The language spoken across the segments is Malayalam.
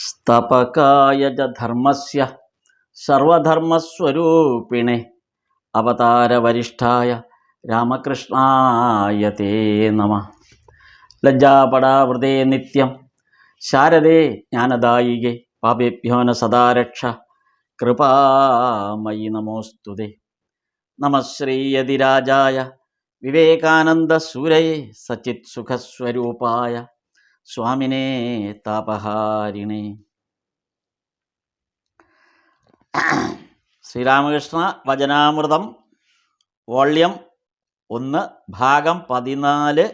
സ്ഥാപകായ ച ധർമ്മസ്യ സർവധർമ്മസ്വരൂപിണേ അവതാരവരിഷ്ഠായ രാമകൃഷ്ണായ തേ നമഃ. ലജ്ജാപടാവൃതേ നിത്യം ശാരദേ ജ്ഞാനദായികേ പാപേഭ്യോ ന സദാ രക്ഷ കൃപാമയി നമോസ്തുതേ. നമഃ ശ്രീയതിരാജായ വിവേകാനന്ദസൂരയേ സച്ചിത് സുഖസ്വരൂപായ സ്വാമിനേ താപഹാരിണേ. ശ്രീരാമകൃഷ്ണ വചനാമൃതം വോള്യം 1 ഭാഗം 14.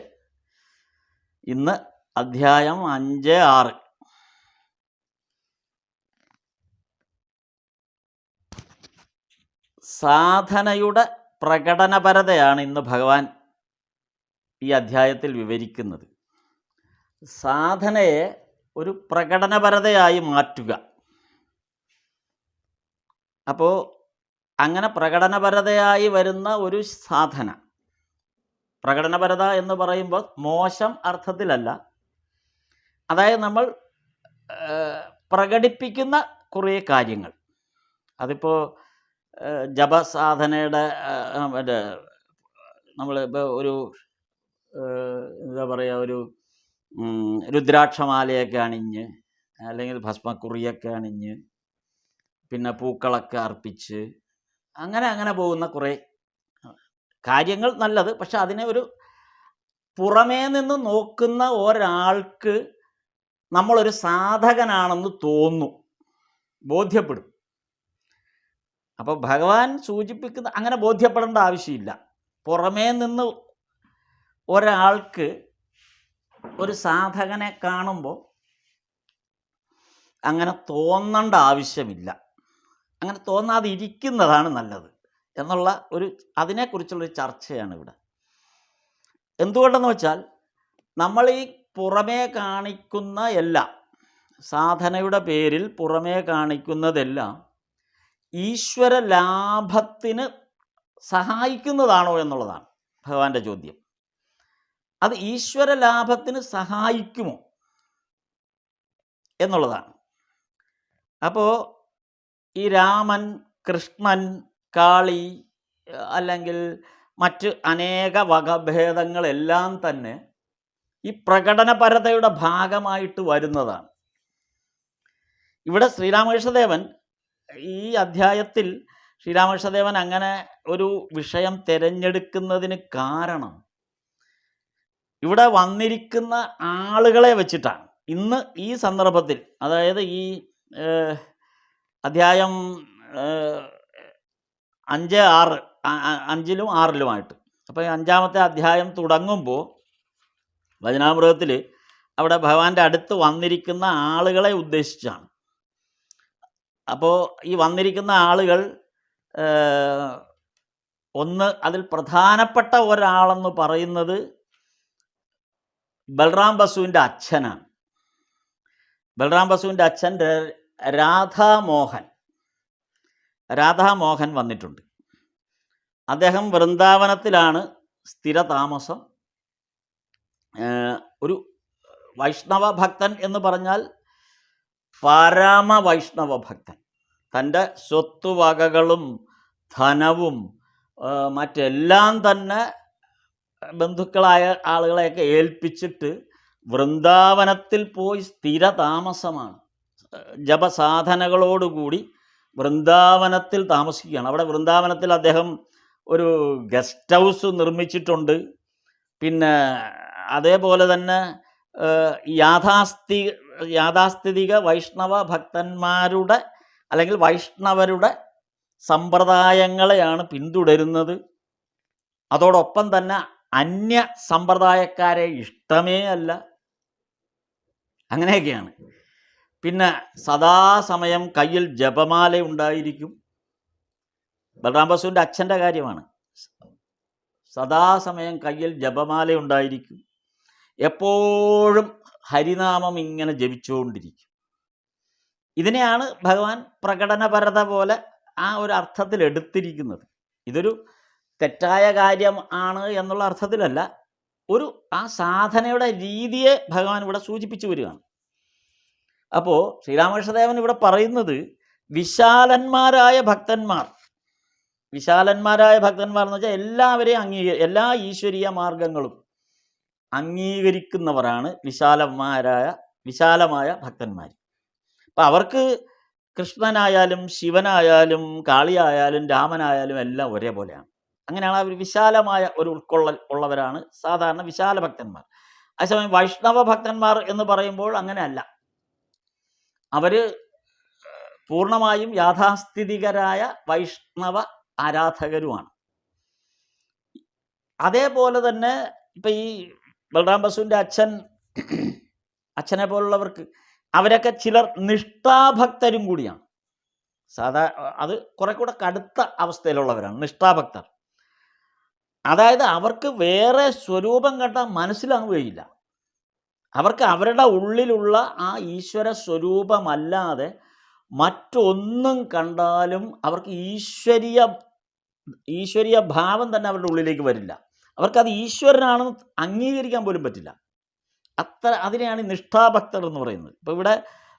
ഇന്ന് അധ്യായം 5, 6. സാധനയുടെ പ്രകടനപരതയാണ് ഇന്ന് ഭഗവാൻ ഈ അധ്യായത്തിൽ വിവരിക്കുന്നത്. സാധനയെ ഒരു പ്രകടനപരതയായി മാറ്റുക. അപ്പോൾ അങ്ങനെ പ്രകടനപരതയായി വരുന്ന ഒരു സാധന, പ്രകടനപരത എന്ന് പറയുമ്പോൾ മോശം അർത്ഥത്തിലല്ല, അതായത് നമ്മൾ പ്രകടിപ്പിക്കുന്ന കുറേ കാര്യങ്ങൾ. അതിപ്പോൾ ജപസാധനയുടെ നമ്മൾ ഇപ്പോൾ ഒരു എന്താ പറയുക, ഒരു രുദ്രാക്ഷമാലയൊക്കെ അണിഞ്ഞ്, അല്ലെങ്കിൽ ഭസ്മക്കുറിയൊക്കെ അണിഞ്ഞ്, പിന്നെ പൂക്കളൊക്കെ അർപ്പിച്ച് അങ്ങനെ പോകുന്ന കുറേ കാര്യങ്ങൾ നല്ലത്. പക്ഷെ അതിനെ ഒരു പുറമേ നിന്ന് നോക്കുന്ന ഒരാൾക്ക് നമ്മളൊരു സാധകനാണെന്ന് തോന്നും, ബോധ്യപ്പെടും. അപ്പോൾ ഭഗവാൻ സൂചിപ്പിക്കുന്ന അങ്ങനെ ബോധ്യപ്പെടേണ്ട ആവശ്യമില്ല. പുറമേ നിന്ന് ഒരാൾക്ക് ഒരു സാധകനെ കാണുമ്പോൾ അങ്ങനെ തോന്നേണ്ട ആവശ്യമില്ല. അങ്ങനെ തോന്നാതെ ഇരിക്കുന്നതാണ് നല്ലത് എന്നുള്ള അതിനെക്കുറിച്ചുള്ളൊരു ചർച്ചയാണ് ഇവിടെ. എന്തുകൊണ്ടെന്ന് വെച്ചാൽ, നമ്മൾ ഈ പുറമേ കാണിക്കുന്ന എല്ലാം, സാധനയുടെ പേരിൽ പുറമേ കാണിക്കുന്നതെല്ലാം ഈശ്വര ലാഭത്തിന് സഹായിക്കുന്നതാണോ എന്നുള്ളതാണ് ഭഗവാന്റെ ചോദ്യം. അത് ഈശ്വര ലാഭത്തിന് സഹായിക്കുമോ എന്നുള്ളതാണ്. അപ്പോൾ ഈ രാമൻ, കൃഷ്ണൻ, കാളി അല്ലെങ്കിൽ മറ്റ് അനേക വകഭേദങ്ങളെല്ലാം തന്നെ ഈ പ്രകടനപരതയുടെ ഭാഗമായിട്ട് വരുന്നതാണ്. ഇവിടെ ശ്രീരാമകൃഷ്ണദേവൻ ഈ അധ്യായത്തിൽ ശ്രീരാമകൃഷ്ണദേവൻ അങ്ങനെ ഒരു വിഷയം തിരഞ്ഞെടുക്കുന്നതിന് കാരണം ഇവിടെ വന്നിരിക്കുന്ന ആളുകളെ വെച്ചിട്ടാണ്. ഇന്ന് ഈ സന്ദർഭത്തിൽ, അതായത് ഈ അധ്യായം 5, 6, 5ലും 6ലുമായിട്ട്. അപ്പോൾ 5ാമത്തെ അധ്യായം തുടങ്ങുമ്പോൾ വചനാമൃതത്തിൽ അവിടെ ഭഗവാന്റെ അടുത്ത് വന്നിരിക്കുന്ന ആളുകളെ ഉദ്ദേശിച്ചാണ്. അപ്പോൾ ഈ വന്നിരിക്കുന്ന ആളുകൾ അതിൽ പ്രധാനപ്പെട്ട ഒരാളെന്ന് പറയുന്നത് ബൽറാം ബസുവിൻ്റെ അച്ഛനാണ്. ബൽറാം ബസുവിൻ്റെ അച്ഛൻ രാധാമോഹൻ വന്നിട്ടുണ്ട്. അദ്ദേഹം വൃന്ദാവനത്തിലാണ് സ്ഥിരതാമസം. ഒരു വൈഷ്ണവ ഭക്തൻ എന്ന് പറഞ്ഞാൽ പരമ വൈഷ്ണവ ഭക്തൻ. തൻ്റെ സ്വത്തുവകകളും ധനവും മറ്റെല്ലാം തന്നെ ബന്ധുക്കളായ ആളുകളെയൊക്കെ ഏൽപ്പിച്ചിട്ട് വൃന്ദാവനത്തിൽ പോയി സ്ഥിരതാമസമാണ്. ജപസാധനകളോടുകൂടി വൃന്ദാവനത്തിൽ താമസിക്കുകയാണ്. അവിടെ വൃന്ദാവനത്തിൽ അദ്ദേഹം ഒരു ഗസ്റ്റ് ഹൗസ് നിർമ്മിച്ചിട്ടുണ്ട്. പിന്നെ അതേപോലെ തന്നെ യാഥാസ്ഥിതിക വൈഷ്ണവ ഭക്തന്മാരുടെ അല്ലെങ്കിൽ വൈഷ്ണവരുടെ സമ്പ്രദായങ്ങളെയാണ് പിന്തുടരുന്നത്. അതോടൊപ്പം തന്നെ അന്യ സമ്പ്രദായക്കാരെ ഇഷ്ടമേ അല്ല. അങ്ങനെയൊക്കെയാണ്. പിന്നെ സദാസമയം കയ്യിൽ ജപമാല ഉണ്ടായിരിക്കും. ബൽറാം ബസുവിൻ്റെ അച്ഛൻ്റെ കാര്യമാണ്. സദാസമയം കയ്യിൽ ജപമാല ഉണ്ടായിരിക്കും. എപ്പോഴും ഹരിനാമം ഇങ്ങനെ ജപിച്ചുകൊണ്ടിരിക്കും. ഇതിനെയാണ് ഭഗവാൻ പ്രകടനപരത പോലെ ആ ഒരു അർത്ഥത്തിൽ എടുത്തിരിക്കുന്നത്. ഇതൊരു തെറ്റായ കാര്യം ആണ് എന്നുള്ള അർത്ഥത്തിലല്ല, ആ സാധനയുടെ രീതിയെ ഭഗവാൻ ഇവിടെ സൂചിപ്പിച്ചു വരികയാണ്. അപ്പോൾ ശ്രീരാമകൃഷ്ണദേവൻ ഇവിടെ പറയുന്നത് വിശാലന്മാരായ ഭക്തന്മാർ എന്ന് വെച്ചാൽ എല്ലാവരെയും എല്ലാ ഈശ്വരീയ മാർഗങ്ങളും അംഗീകരിക്കുന്നവരാണ് വിശാലമായ ഭക്തന്മാർ. അപ്പം അവർക്ക് കൃഷ്ണനായാലും ശിവനായാലും കാളിയായാലും രാമനായാലും എല്ലാം ഒരേപോലെയാണ്. അങ്ങനെയാണ് അവർ വിശാലമായ ഒരു ഉൾക്കൊള്ളൽ ഉള്ളവരാണ് സാധാരണ വിശാല ഭക്തന്മാർ. അതേസമയം വൈഷ്ണവ ഭക്തന്മാർ എന്ന് പറയുമ്പോൾ അങ്ങനെയല്ല. അവർ പൂർണ്ണമായും യാഥാസ്ഥിതികരായ വൈഷ്ണവ ആരാധകരുമാണ്. അതേപോലെ തന്നെ ഇപ്പം ഈ ബലറാം ബസുവിൻ്റെ അച്ഛനെ പോലുള്ളവർക്ക് അവരൊക്കെ ചിലർ നിഷ്ഠാഭക്തരും കൂടിയാണ്. അത് കുറെ കൂടെ കടുത്ത അവസ്ഥയിലുള്ളവരാണ് നിഷ്ഠാഭക്തർ. അതായത് അവർക്ക് വേറെ സ്വരൂപം കണ്ടാൽ മനസ്സിലാവുകയില്ല. അവർക്ക് അവരുടെ ഉള്ളിലുള്ള ആ ഈശ്വര സ്വരൂപമല്ലാതെ മറ്റൊന്നും കണ്ടാലും അവർക്ക് ഈശ്വരീയ ഭാവം തന്നെ അവരുടെ ഉള്ളിലേക്ക് വരില്ല. അവർക്കത് ഈശ്വരനാണെന്ന് അംഗീകരിക്കാൻ പോലും പറ്റില്ല. അതിനെയാണ് നിഷ്ഠാഭക്തർ എന്ന് പറയുന്നത്. ഇപ്പോൾ ഇവിടെ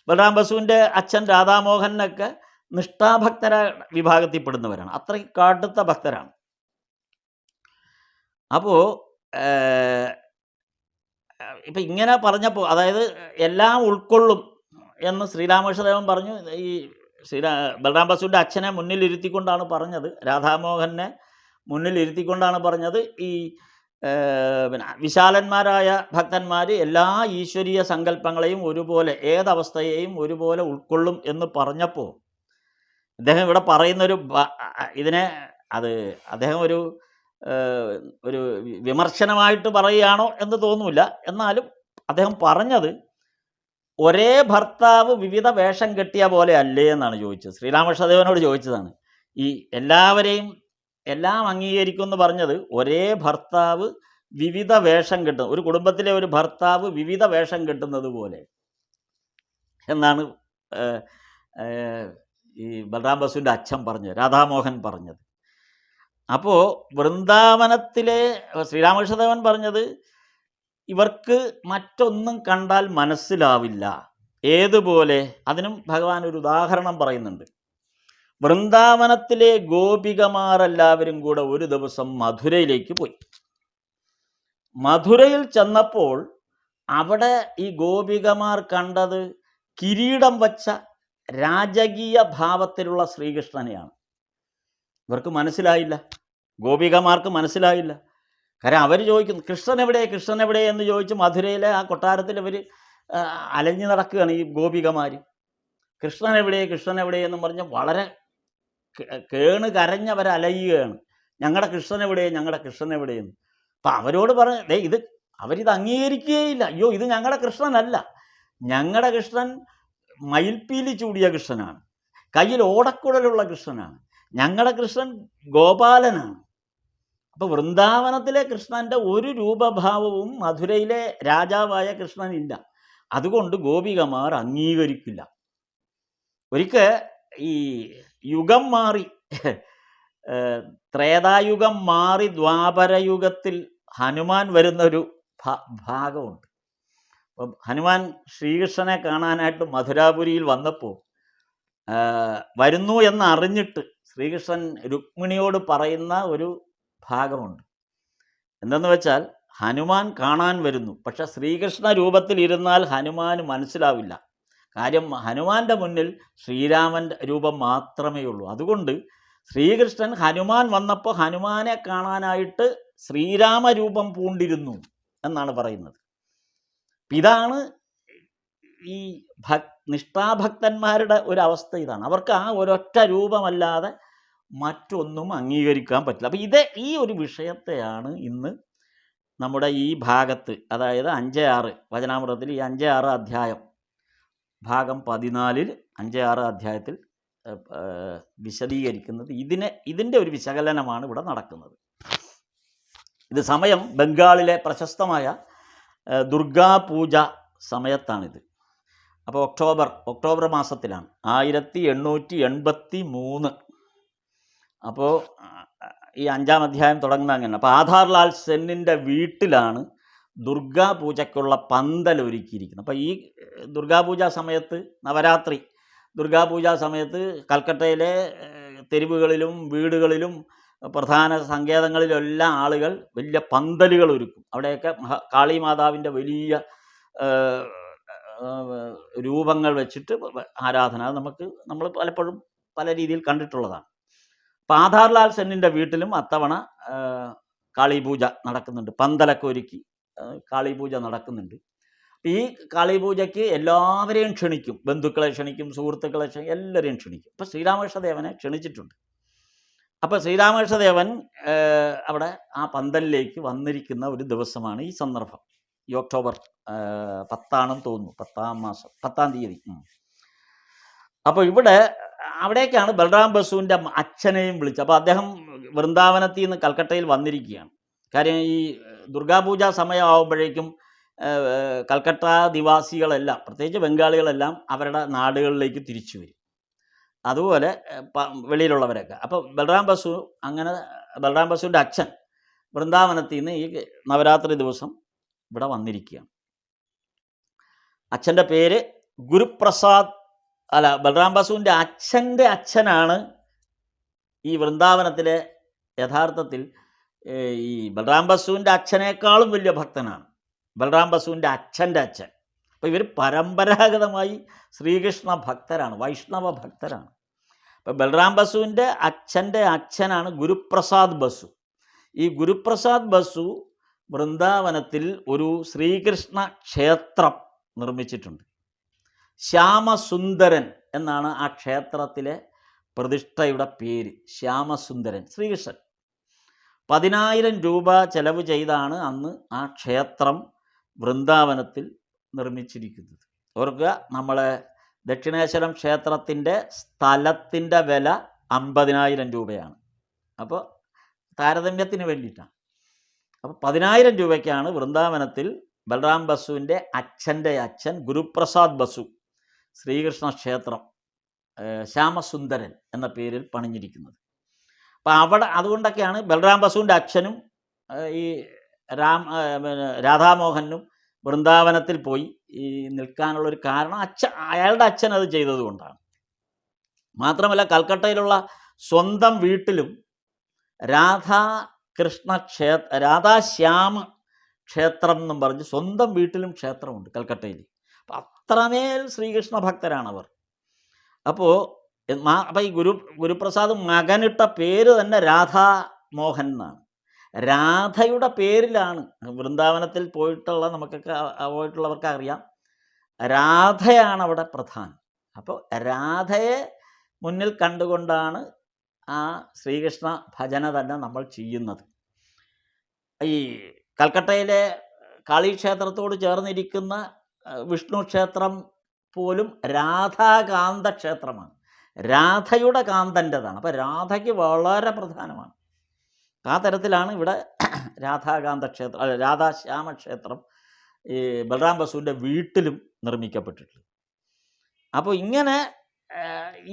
ബലറാം ബസുവിൻ്റെ അച്ഛൻ രാധാമോഹനൊക്കെ നിഷ്ഠാഭക്തര വിഭാഗത്തിൽപ്പെടുന്നവരാണ്. അത്രയ്ക്ക് കടുത്ത ഭക്തരാണ്. അപ്പോൾ ഇപ്പം ഇങ്ങനെ പറഞ്ഞപ്പോൾ, അതായത് എല്ലാം ഉൾക്കൊള്ളും എന്ന് ശ്രീരാമകൃഷ്ണദേവൻ പറഞ്ഞു. ഈ ബലറാം ബസുവിൻ്റെ അച്ഛനെ മുന്നിലിരുത്തിക്കൊണ്ടാണ് പറഞ്ഞത്, രാധാമോഹനെ മുന്നിലിരുത്തിക്കൊണ്ടാണ് പറഞ്ഞത്. ഈ വിശാലന്മാരായ ഭക്തന്മാർ എല്ലാ ഈശ്വരീയ സങ്കല്പങ്ങളെയും ഒരുപോലെ, ഏതവസ്ഥയെയും ഒരുപോലെ ഉൾക്കൊള്ളും എന്ന് പറഞ്ഞപ്പോൾ അദ്ദേഹം ഇവിടെ പറയുന്നൊരു അദ്ദേഹം ഒരു വിമർശനമായിട്ട് പറയുകയാണോ എന്ന് തോന്നില്ല. എന്നാലും അദ്ദേഹം പറഞ്ഞത് ഒരേ ഭർത്താവ് വിവിധ വേഷം കെട്ടിയ പോലെ അല്ലേ എന്നാണ് ചോദിച്ചത്. ശ്രീരാമകൃഷ്ണദേവനോട് ചോദിച്ചതാണ്. ഈ എല്ലാം അംഗീകരിക്കുമെന്ന് പറഞ്ഞത് ഒരേ ഭർത്താവ് വിവിധ വേഷം കെട്ടുന്നത്, ഒരു കുടുംബത്തിലെ ഒരു ഭർത്താവ് വിവിധ വേഷം കെട്ടുന്നത് പോലെ എന്നാണ് ഈ ബലറാം ബസുവിൻ്റെ അച്ഛൻ പറഞ്ഞത്, രാധാമോഹൻ പറഞ്ഞത്. അപ്പോൾ വൃന്ദാവനത്തിലെ ശ്രീരാമകൃഷ്ണദേവൻ പറഞ്ഞത് ഇവർക്ക് മറ്റൊന്നും കണ്ടാൽ മനസ്സിലാവില്ല. ഏതുപോലെ? അതിനും ഭഗവാൻ ഒരു ഉദാഹരണം പറയുന്നുണ്ട്. വൃന്ദാവനത്തിലെ ഗോപികമാരെല്ലാവരും കൂടെ ഒരു ദിവസം മധുരയിലേക്ക് പോയി. മധുരയിൽ ചെന്നപ്പോൾ അവിടെ ഈ ഗോപികമാർ കണ്ടത് കിരീടം വച്ച രാജകീയ ഭാവത്തിലുള്ള ശ്രീകൃഷ്ണനെയാണ്. ഇവർക്ക് മനസ്സിലായില്ല, ഗോപികമാർക്ക് മനസ്സിലായില്ല. കാരണം അവർ ചോദിക്കുന്നു കൃഷ്ണൻ എവിടെ എന്ന് ചോദിച്ച് മധുരയിലെ ആ കൊട്ടാരത്തിൽ ഇവർ അലഞ്ഞു നടക്കുകയാണ് ഈ ഗോപികമാർ. കൃഷ്ണൻ എവിടെ എന്നും പറഞ്ഞ് വളരെ കരഞ്ഞവർ അലയുകയാണ്. ഞങ്ങളുടെ കൃഷ്ണൻ എവിടെയെന്ന്. അപ്പം അവരോട് പറഞ്ഞ അവരിത് അംഗീകരിക്കുകയില്ല. അയ്യോ, ഇത് ഞങ്ങളുടെ കൃഷ്ണനല്ല, ഞങ്ങളുടെ കൃഷ്ണൻ മയിൽപ്പീലി ചൂടിയ കൃഷ്ണനാണ്, കയ്യിൽ ഓടക്കുഴലുള്ള കൃഷ്ണനാണ്, ഞങ്ങളുടെ കൃഷ്ണൻ ഗോപാലനാണ്. അപ്പോൾ വൃന്ദാവനത്തിലെ കൃഷ്ണൻ്റെ ഒരു രൂപഭാവവും മധുരയിലെ രാജാവായ കൃഷ്ണനില്ല. അതുകൊണ്ട് ഗോപികമാർ അംഗീകരിക്കില്ല. ഒരിക്കൽ ഈ യുഗം മാറി, ത്രേതായുഗം മാറി ദ്വാപരയുഗത്തിൽ ഹനുമാൻ വരുന്നൊരു ഭാഗമുണ്ട്. അപ്പം ഹനുമാൻ ശ്രീകൃഷ്ണനെ കാണാനായിട്ട് മധുരാപുരിയിൽ വന്നപ്പോൾ വരുന്നു എന്നറിഞ്ഞിട്ട് ശ്രീകൃഷ്ണൻ രുക്മിണിയോട് പറയുന്ന ഒരു ഭാഗമുണ്ട്. എന്തെന്ന് വെച്ചാൽ ഹനുമാൻ കാണാൻ വരുന്നു, പക്ഷെ ശ്രീകൃഷ്ണ രൂപത്തിൽ ഇരുന്നാൽ ഹനുമാന് മനസ്സിലാവില്ല. കാര്യം ഹനുമാന്റെ മുന്നിൽ ശ്രീരാമൻ്റെ രൂപം മാത്രമേ ഉള്ളൂ. അതുകൊണ്ട് ശ്രീകൃഷ്ണൻ ഹനുമാൻ വന്നപ്പോൾ ഹനുമാനെ കാണാനായിട്ട് ശ്രീരാമരൂപം പൂണ്ടിരുന്നു എന്നാണ് പറയുന്നത്. ഇതാണ് ഈ നിഷ്ഠാഭക്തന്മാരുടെ ഒരു അവസ്ഥ. ഇതാണ്, അവർക്ക് ആ ഒരൊറ്റ രൂപമല്ലാതെ മറ്റൊന്നും അംഗീകരിക്കാൻ പറ്റില്ല. അപ്പം ഈ ഒരു വിഷയത്തെയാണ് ഇന്ന് നമ്മുടെ ഈ ഭാഗത്ത്, അതായത് 5-6 വചനാമൃതത്തിൽ ഈ 5-6 അധ്യായം ഭാഗം 14 5-6 അധ്യായത്തിൽ വിശദീകരിക്കുന്നത്. ഇതിൻ്റെ ഒരു വിശകലനമാണ് ഇവിടെ നടക്കുന്നത്. ഇത് സമയം ബംഗാളിലെ പ്രശസ്തമായ ദുർഗാപൂജ സമയത്താണിത്. അപ്പോൾ ഒക്ടോബർ മാസത്തിലാണ് 1883. അപ്പോൾ ഈ 5-ാം അധ്യായം തുടങ്ങുന്നത് അങ്ങനെ. അപ്പോൾ ആധാർലാൽ സെന്നിൻ്റെ വീട്ടിലാണ് ദുർഗാപൂജയ്ക്കുള്ള പന്തൽ ഒരുക്കിയിരിക്കുന്നത്. അപ്പോൾ ഈ ദുർഗാപൂജ സമയത്ത്, നവരാത്രി ദുർഗാപൂജ സമയത്ത് കൽക്കട്ടയിലെ തെരുവുകളിലും വീടുകളിലും പ്രധാന സങ്കേതങ്ങളിലെല്ലാം ആളുകൾ വലിയ പന്തലുകൾ ഒരുക്കും. അവിടെയൊക്കെ കാളി മാതാവിൻ്റെ വലിയ രൂപങ്ങൾ വെച്ചിട്ട് ആരാധന, അത് നമ്മൾ പലപ്പോഴും പല രീതിയിൽ കണ്ടിട്ടുള്ളതാണ്. അപ്പോൾ ആധാർലാൽ സെന്നിൻ്റെ വീട്ടിലും അത്തവണ കാളിപൂജ നടക്കുന്നുണ്ട്. പന്തലൊക്കെ ഒരുക്കി കാളിപൂജ നടക്കുന്നുണ്ട്. ഈ കാളിപൂജയ്ക്ക് എല്ലാവരെയും ക്ഷണിക്കും, ബന്ധുക്കളെ ക്ഷണിക്കും, സുഹൃത്തുക്കളെ ക്ഷണിക്കും, എല്ലാവരെയും ക്ഷണിക്കും. അപ്പോൾ ശ്രീരാമകൃഷ്ണദേവനെ ക്ഷണിച്ചിട്ടുണ്ട്. അപ്പോൾ ശ്രീരാമകൃഷ്ണദേവൻ അവിടെ ആ പന്തലിലേക്ക് വന്നിരിക്കുന്ന ഒരു ദിവസമാണ് ഈ സന്ദർഭം. ഈ ഒക്ടോബർ 10 തോന്നുന്നു, 10 മാസം 10 തീയതി. അപ്പോൾ അവിടേക്കാണ് ബൽറാം ബസുവിൻ്റെ അച്ഛനെയും വിളിച്ചത്. അപ്പോൾ അദ്ദേഹം വൃന്ദാവനത്തിൽ നിന്ന് കൽക്കട്ടയിൽ വന്നിരിക്കുകയാണ്. കാര്യം ഈ ദുർഗാപൂജ സമയമാകുമ്പോഴേക്കും കൽക്കട്ട നിവാസികളെല്ലാം, പ്രത്യേകിച്ച് ബംഗാളികളെല്ലാം അവരുടെ നാടുകളിലേക്ക് തിരിച്ചു വരും, അതുപോലെ വെളിയിലുള്ളവരൊക്കെ. അപ്പോൾ ബൽറാം ബസുവിൻ്റെ അച്ഛൻ വൃന്ദാവനത്തിൽ നിന്ന് ഈ നവരാത്രി ദിവസം ഇവിടെ വന്നിരിക്കുകയാണ്. അച്ഛൻ്റെ പേര് ഗുരുപ്രസാദ്. ബൽറാം ബസുവിൻ്റെ അച്ഛൻ്റെ അച്ഛനാണ് ഈ വൃന്ദാവനത്തിലെ യഥാർത്ഥത്തിൽ ഈ ബൽറാം ബസുവിൻ്റെ അച്ഛനേക്കാളും വലിയ ഭക്തനാണ് ബൽറാം ബസുവിൻ്റെ അച്ഛൻ്റെ അച്ഛൻ. അപ്പോൾ ഇവർ പരമ്പരാഗതമായി ശ്രീകൃഷ്ണ ഭക്തരാണ്, വൈഷ്ണവ ഭക്തരാണ്. അപ്പോൾ ബൽറാം ബസുവിൻ്റെ അച്ഛൻ്റെ അച്ഛനാണ് ഗുരുപ്രസാദ് ബസു. ഈ ഗുരുപ്രസാദ് ബസു വൃന്ദാവനത്തിൽ ഒരു ശ്രീകൃഷ്ണ ക്ഷേത്രം നിർമ്മിച്ചിട്ടുണ്ട്. ശ്യാമസുന്ദരൻ എന്നാണ് ആ ക്ഷേത്രത്തിലെ പ്രതിഷ്ഠയുടെ പേര്. ശ്യാമസുന്ദരൻ, ശ്രീകൃഷ്ണൻ. 10,000 രൂപ ചെലവ് ചെയ്താണ് അന്ന് ആ ക്ഷേത്രം വൃന്ദാവനത്തിൽ നിർമ്മിച്ചിരിക്കുന്നത്. ഓർക്കുക, നമ്മളെ ദക്ഷിണേശ്വരം ക്ഷേത്രത്തിൻ്റെ സ്ഥലത്തിൻ്റെ വില 50,000 രൂപയാണ്. അപ്പോൾ താരതമ്യത്തിന് വേണ്ടിയിട്ടാണ്. അപ്പോൾ 10,000 രൂപയ്ക്കാണ് വൃന്ദാവനത്തിൽ ബൽറാം ബസുവിൻ്റെ അച്ഛൻ്റെ അച്ഛൻ ഗുരുപ്രസാദ് ബസു ശ്രീകൃഷ്ണ ക്ഷേത്രം ശ്യാമസുന്ദരൻ എന്ന പേരിൽ പണിഞ്ഞിരിക്കുന്നത്. അപ്പോൾ അതുകൊണ്ടൊക്കെയാണ് ബൽറാം ബസുവിൻ്റെ അച്ഛനും ഈ രാധാമോഹനും വൃന്ദാവനത്തിൽ പോയി ഈ നിൽക്കാനുള്ളൊരു കാരണം അയാളുടെ അച്ഛൻ അത് ചെയ്തതുകൊണ്ടാണ്. മാത്രമല്ല, കൽക്കട്ടയിലുള്ള സ്വന്തം വീട്ടിലും രാധാശ്യാമ ക്ഷേത്രം എന്നും പറഞ്ഞ് സ്വന്തം വീട്ടിലും ക്ഷേത്രമുണ്ട് കൽക്കട്ടയിൽ. അപ്പം അത്രമേൽ ശ്രീകൃഷ്ണ ഭക്തരാണവർ. അപ്പോൾ ഈ ഗുരുപ്രസാദ് മകനിട്ട പേര് തന്നെ രാധാമോഹൻ എന്നാണ്. രാധയുടെ പേരിലാണ് വൃന്ദാവനത്തിൽ പോയിട്ടുള്ളവർക്ക് അറിയാം, രാധയാണ് അവിടെ പ്രധാനം. അപ്പോൾ രാധയെ മുന്നിൽ കണ്ടുകൊണ്ടാണ് ആ ശ്രീകൃഷ്ണ ഭജന തന്നെ നമ്മൾ ചെയ്യുന്നത്. ഈ കൽക്കട്ടയിലെ കാളീക്ഷേത്രത്തോട് ചേർന്നിരിക്കുന്ന വിഷ്ണു ക്ഷേത്രം പോലും രാധാകാന്ത ക്ഷേത്രമാണ്, രാധയുടെ കാന്തൻ്റെതാണ്. അപ്പോൾ രാധയ്ക്ക് വളരെ പ്രധാനമാണ്. ആ തരത്തിലാണ് ഇവിടെ രാധാകാന്ത ക്ഷേത്രം, രാധാശ്യാമ ക്ഷേത്രം ഈ ബൽറാം ബസുവിൻ്റെ വീട്ടിലും നിർമ്മിക്കപ്പെട്ടിട്ടുള്ളത്. അപ്പോൾ ഇങ്ങനെ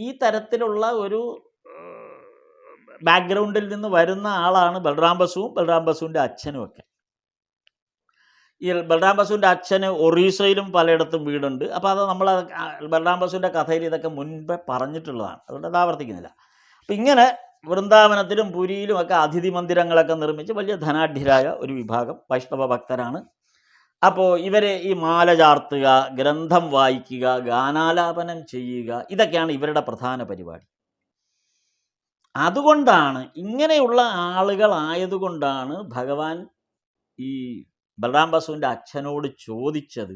ഈ തരത്തിലുള്ള ഒരു ബാക്ക്ഗ്രൗണ്ടിൽ നിന്ന് വരുന്ന ആളാണ് ബൽറാം ബസുവിൻ്റെ അച്ഛനും ഒക്കെ. ഈ ബൽറാം ബസുവിൻ്റെ അച്ഛന് ഒറീസയിലും പലയിടത്തും വീടുണ്ട്. അപ്പോൾ അത് നമ്മൾ ബൽറാം ബസുവിൻ്റെ കഥയിൽ ഇതൊക്കെ മുൻപേ പറഞ്ഞിട്ടുള്ളതാണ്, അതുകൊണ്ട് അത് ആവർത്തിക്കുന്നില്ല. അപ്പം ഇങ്ങനെ വൃന്ദാവനത്തിലും പുരിയിലും ഒക്കെ അതിഥി മന്ദിരങ്ങളൊക്കെ നിർമ്മിച്ച് വലിയ ധനാഢ്യരായ ഒരു വിഭാഗം വൈഷ്ണവ ഭക്തരാണ്. അപ്പോൾ ഇവർ ഈ മാല ചാർത്തുക, ഗ്രന്ഥം വായിക്കുക, ഗാനാലാപനം ചെയ്യുക, ഇതൊക്കെയാണ് ഇവരുടെ പ്രധാന പരിപാടി. അതുകൊണ്ടാണ്, ഇങ്ങനെയുള്ള ആളുകളായതുകൊണ്ടാണ് ഭഗവാൻ ഈ ബൽറാം ബസുവിൻ്റെ അച്ഛനോട് ചോദിച്ചത്,